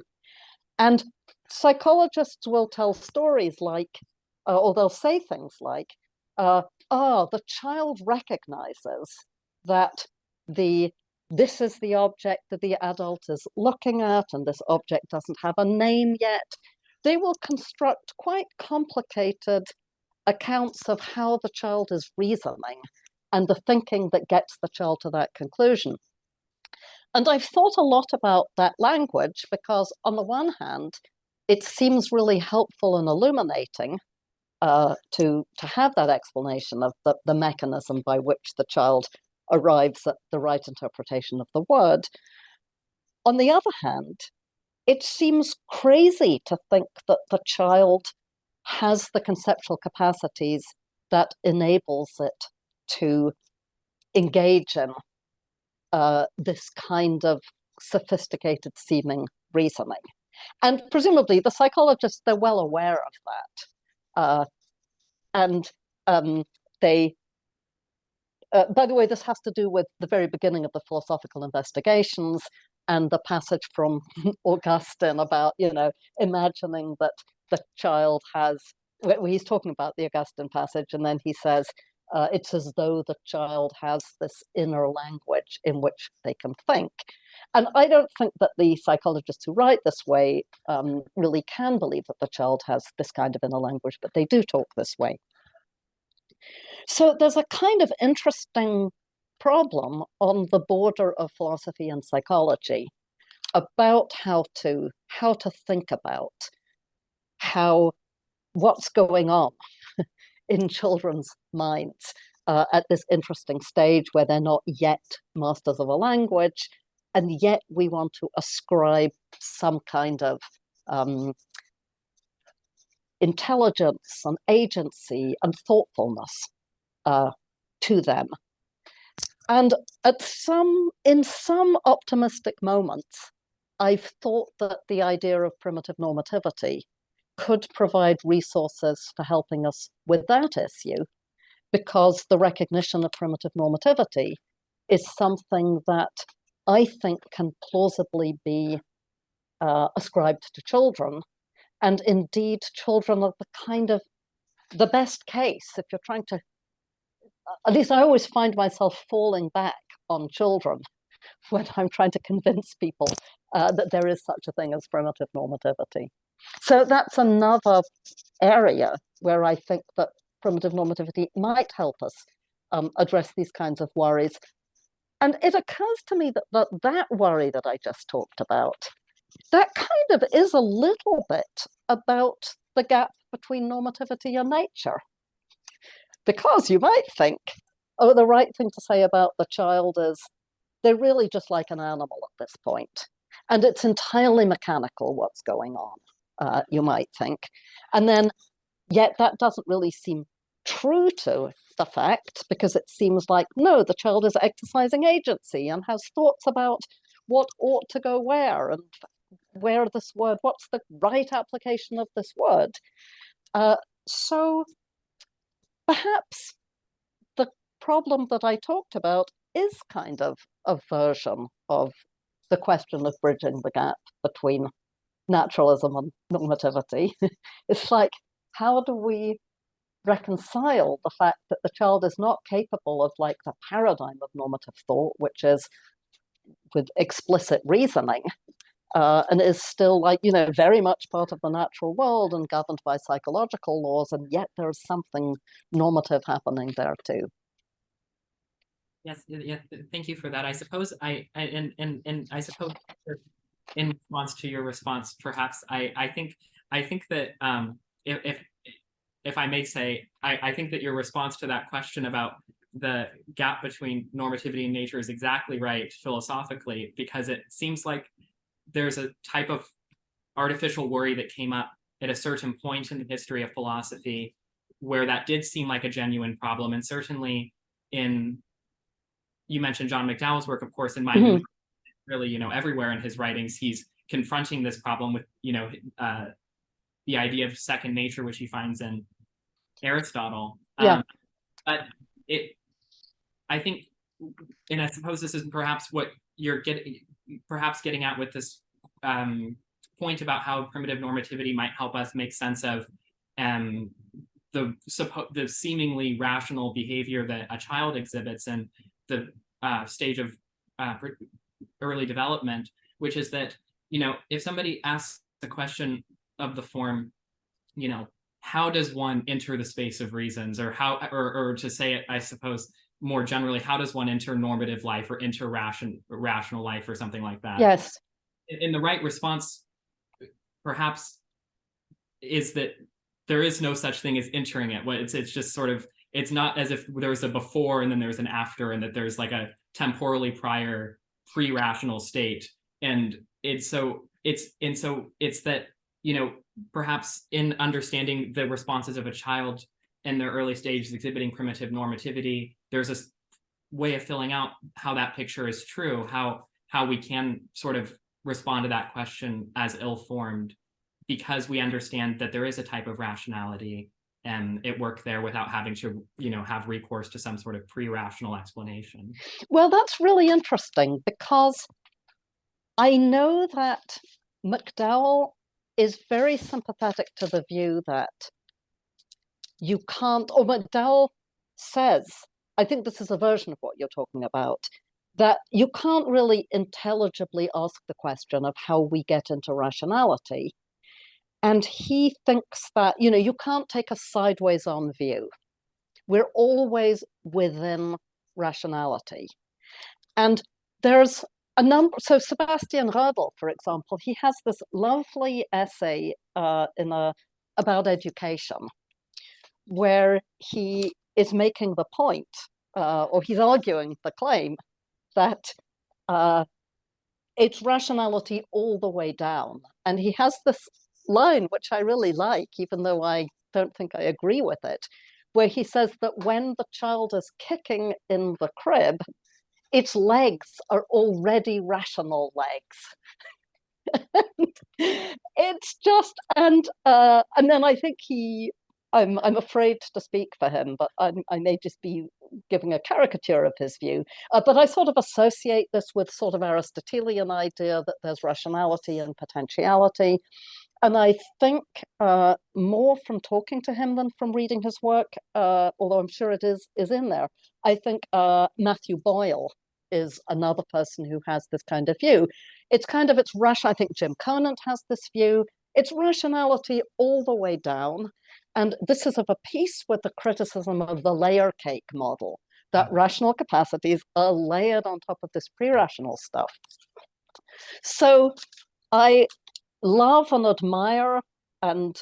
Speaker 2: And psychologists will tell stories like, or they'll say things like, the child recognizes that this is the object that the adult is looking at, and this object doesn't have a name yet. They will construct quite complicated accounts of how the child is reasoning and the thinking that gets the child to that conclusion. And I've thought a lot about that language because, on the one hand, it seems really helpful and illuminating to have that explanation of the mechanism by which the child arrives at the right interpretation of the word. On the other hand, it seems crazy to think that the child has the conceptual capacities that enables it to engage in this kind of sophisticated seeming reasoning. And presumably the psychologists, they're well aware of that. They, by the way, this has to do with the very beginning of the philosophical investigations and the passage from Augustine about, imagining that the child has, well, he's talking about the Augustine passage, and then he says, it's as though the child has this inner language in which they can think. And I don't think that the psychologists who write this way really can believe that the child has this kind of inner language, but they do talk this way. So there's a kind of interesting problem on the border of philosophy and psychology about how to think about what's going on in children's minds at this interesting stage where they're not yet masters of a language, and yet we want to ascribe some kind of intelligence and agency and thoughtfulness to them. And in some optimistic moments, I've thought that the idea of primitive normativity could provide resources for helping us with that issue, because the recognition of primitive normativity is something that I think can plausibly be ascribed to children. And indeed, children are the best case if you're trying to, at least I always find myself falling back on children when I'm trying to convince people that there is such a thing as primitive normativity. So that's another area where I think that primitive normativity might help us address these kinds of worries. And it occurs to me that worry that I just talked about, that kind of is a little bit about the gap between normativity and nature. Because you might think, oh, the right thing to say about the child is they're really just like an animal at this point. And it's entirely mechanical what's going on, you might think. And then, yet that doesn't really seem true to the fact, because it seems like, no, the child is exercising agency and has thoughts about what ought to go where and where this word, what's the right application of this word. So perhaps the problem that I talked about is kind of a version of the question of bridging the gap between naturalism and normativity. It's like, how do we reconcile the fact that the child is not capable of like the paradigm of normative thought, which is with explicit reasoning, and is still like, very much part of the natural world and governed by psychological laws, and yet there's something normative happening there too.
Speaker 1: Yes, yeah, thank you for that. I suppose I suppose in response to your response, perhaps I think that if I may say, I think that your response to that question about the gap between normativity and nature is exactly right philosophically, because it seems like there's a type of artificial worry that came up at a certain point in the history of philosophy where that did seem like a genuine problem. And certainly you mentioned John McDowell's work, of course, in my view, really, everywhere in his writings, he's confronting this problem with, the idea of second nature, which he finds in Aristotle. But I think, and I suppose this is perhaps what you're getting at with this point about how primitive normativity might help us make sense of the seemingly rational behavior that a child exhibits in the stage of early development, which is that, if somebody asks a question of the form, how does one enter the space of reasons, or or to say it, I suppose, more generally, how does one enter normative life or enter rational life or something like that?
Speaker 2: Yes.
Speaker 1: And the right response, perhaps, is that there is no such thing as entering it. It's just sort of, it's not as if there's a before and then there's an after, and that there's like a temporally prior pre-rational state. And it's that, perhaps in understanding the responses of a child in their early stages exhibiting primitive normativity, there's a way of filling out how that picture is true, how we can sort of respond to that question as ill-formed, because we understand that there is a type of rationality and at work there without having to, have recourse to some sort of pre-rational explanation.
Speaker 2: Well, that's really interesting, because I know that McDowell is very sympathetic to the view that you can't, or McDowell says, I think this is a version of what you're talking about, that you can't really intelligibly ask the question of how we get into rationality. And he thinks that, you can't take a sideways on view. We're always within rationality. And there's a number, so Sebastian Rödel, for example, he has this lovely essay about education, where he is making the point, or he's arguing the claim, that it's rationality all the way down. And he has this line, which I really like, even though I don't think I agree with it, where he says that when the child is kicking in the crib, its legs are already rational legs. It's just, and then I think I'm afraid to speak for him, but I may just be giving a caricature of his view. But I sort of associate this with sort of Aristotelian idea that there's rationality and potentiality. And I think more from talking to him than from reading his work, although I'm sure it is in there. I think Matthew Boyle is another person who has this kind of view. It's rational. I think Jim Conant has this view. It's rationality all the way down. And this is of a piece with the criticism of the layer cake model, that rational capacities are layered on top of this pre-rational stuff. So I love and admire and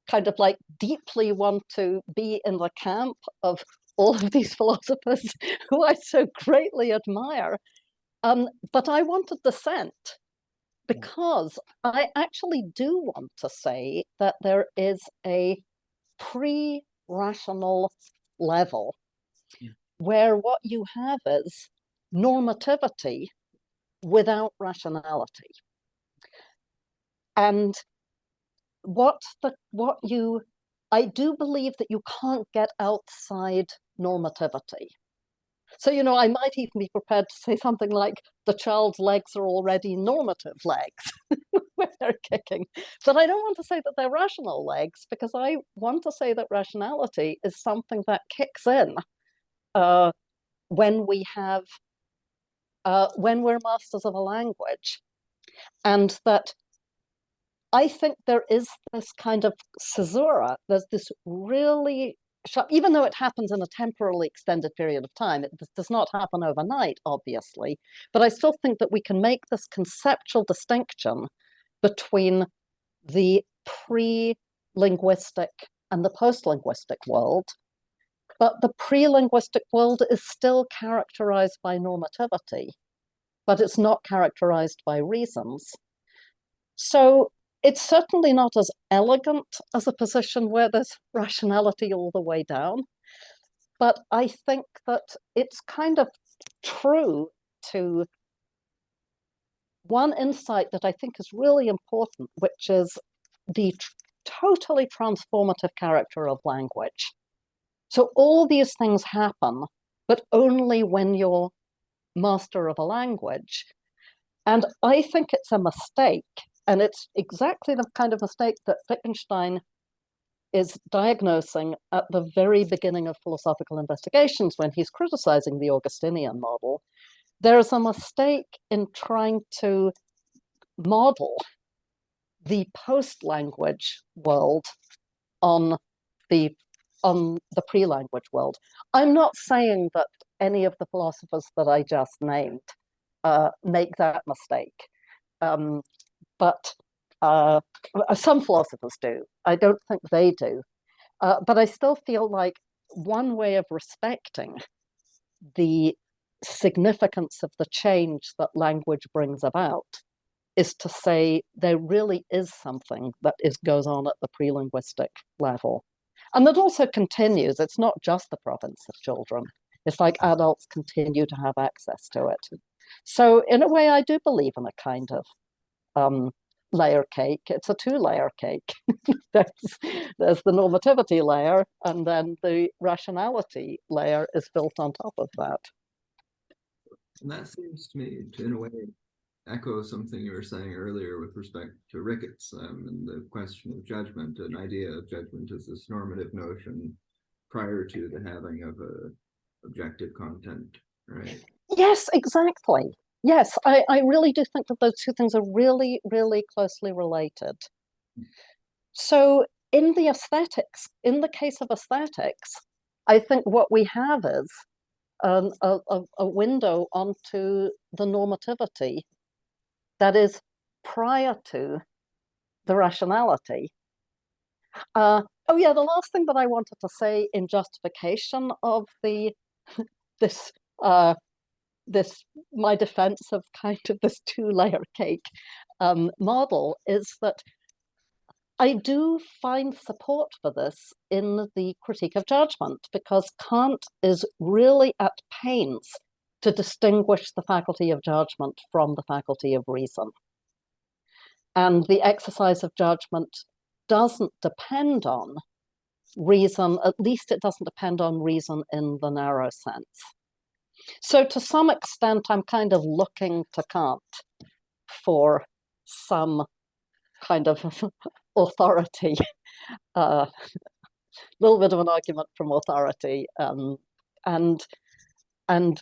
Speaker 2: kind of like deeply want to be in the camp of all of these philosophers who I so greatly admire. But I want to dissent because I actually do want to say that there is a pre-rational level where what you have is normativity without rationality. And I do believe that you can't get outside normativity. So, I might even be prepared to say something like the child's legs are already normative legs when they're kicking. But I don't want to say that they're rational legs, because I want to say that rationality is something that kicks in when we're masters of a language. And that I think there is this kind of caesura, there's this really sharp, even though it happens in a temporally extended period of time, it does not happen overnight, obviously, but I still think that we can make this conceptual distinction between the pre-linguistic and the post-linguistic world, but the pre-linguistic world is still characterized by normativity, but it's not characterized by reasons. So it's certainly not as elegant as a position where there's rationality all the way down, but I think that it's kind of true to one insight that I think is really important, which is the totally transformative character of language. So all these things happen, but only when you're master of a language. And I think it's a mistake. And it's exactly the kind of mistake that Wittgenstein is diagnosing at the very beginning of philosophical investigations when he's criticizing the Augustinian model. There is a mistake in trying to model the post-language world on the pre-language world. I'm not saying that any of the philosophers that I just named make that mistake. But some philosophers do. I don't think they do. But I still feel like one way of respecting the significance of the change that language brings about is to say there really is something that goes on at the pre-linguistic level. And that also continues. It's not just the province of children. It's like adults continue to have access to it. So in a way, I do believe in a kind of layer cake. It's a two-layer cake. there's the normativity layer, and then the rationality layer is built on top of that.
Speaker 3: And that seems to me to, in a way, echo something you were saying earlier with respect to Ricketts and the question of judgment, an idea of judgment as this normative notion prior to the having of a objective content, right?
Speaker 2: Yes, exactly. Yes, I really do think that those two things are really, really closely related. So in the aesthetics, in the case of aesthetics, I think what we have is a window onto the normativity that is prior to the rationality. Oh yeah, the last thing that I wanted to say in justification of this my defense of kind of this two-layer cake model is that I do find support for this in the Critique of Judgment, because Kant is really at pains to distinguish the faculty of judgment from the faculty of reason. And the exercise of judgment doesn't depend on reason, at least it doesn't depend on reason in the narrow sense. So to some extent, I'm kind of looking to Kant for some kind of authority, a little bit of an argument from authority, and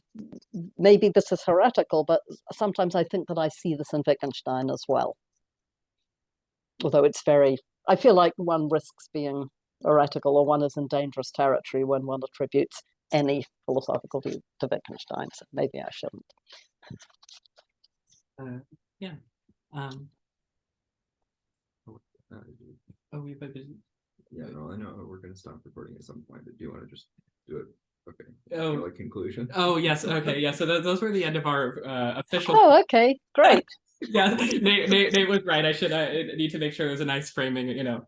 Speaker 2: maybe this is heretical, but sometimes I think that I see this in Wittgenstein as well. Although it's very, I feel like one risks being heretical, or one is in dangerous territory when one attributes any philosophical view to Wittgenstein, so maybe I shouldn't.
Speaker 1: Yeah. Oh, we've been busy.
Speaker 3: Yeah, no, I know we're going to stop recording at some point, but do you want to just do it? Okay.
Speaker 1: Oh,
Speaker 3: like conclusion.
Speaker 1: Oh, yes. Okay. Yeah. So those were the end of our official.
Speaker 2: Oh, okay. Great.
Speaker 1: Yeah, Nate was right. I need to make sure it was a nice framing, you know.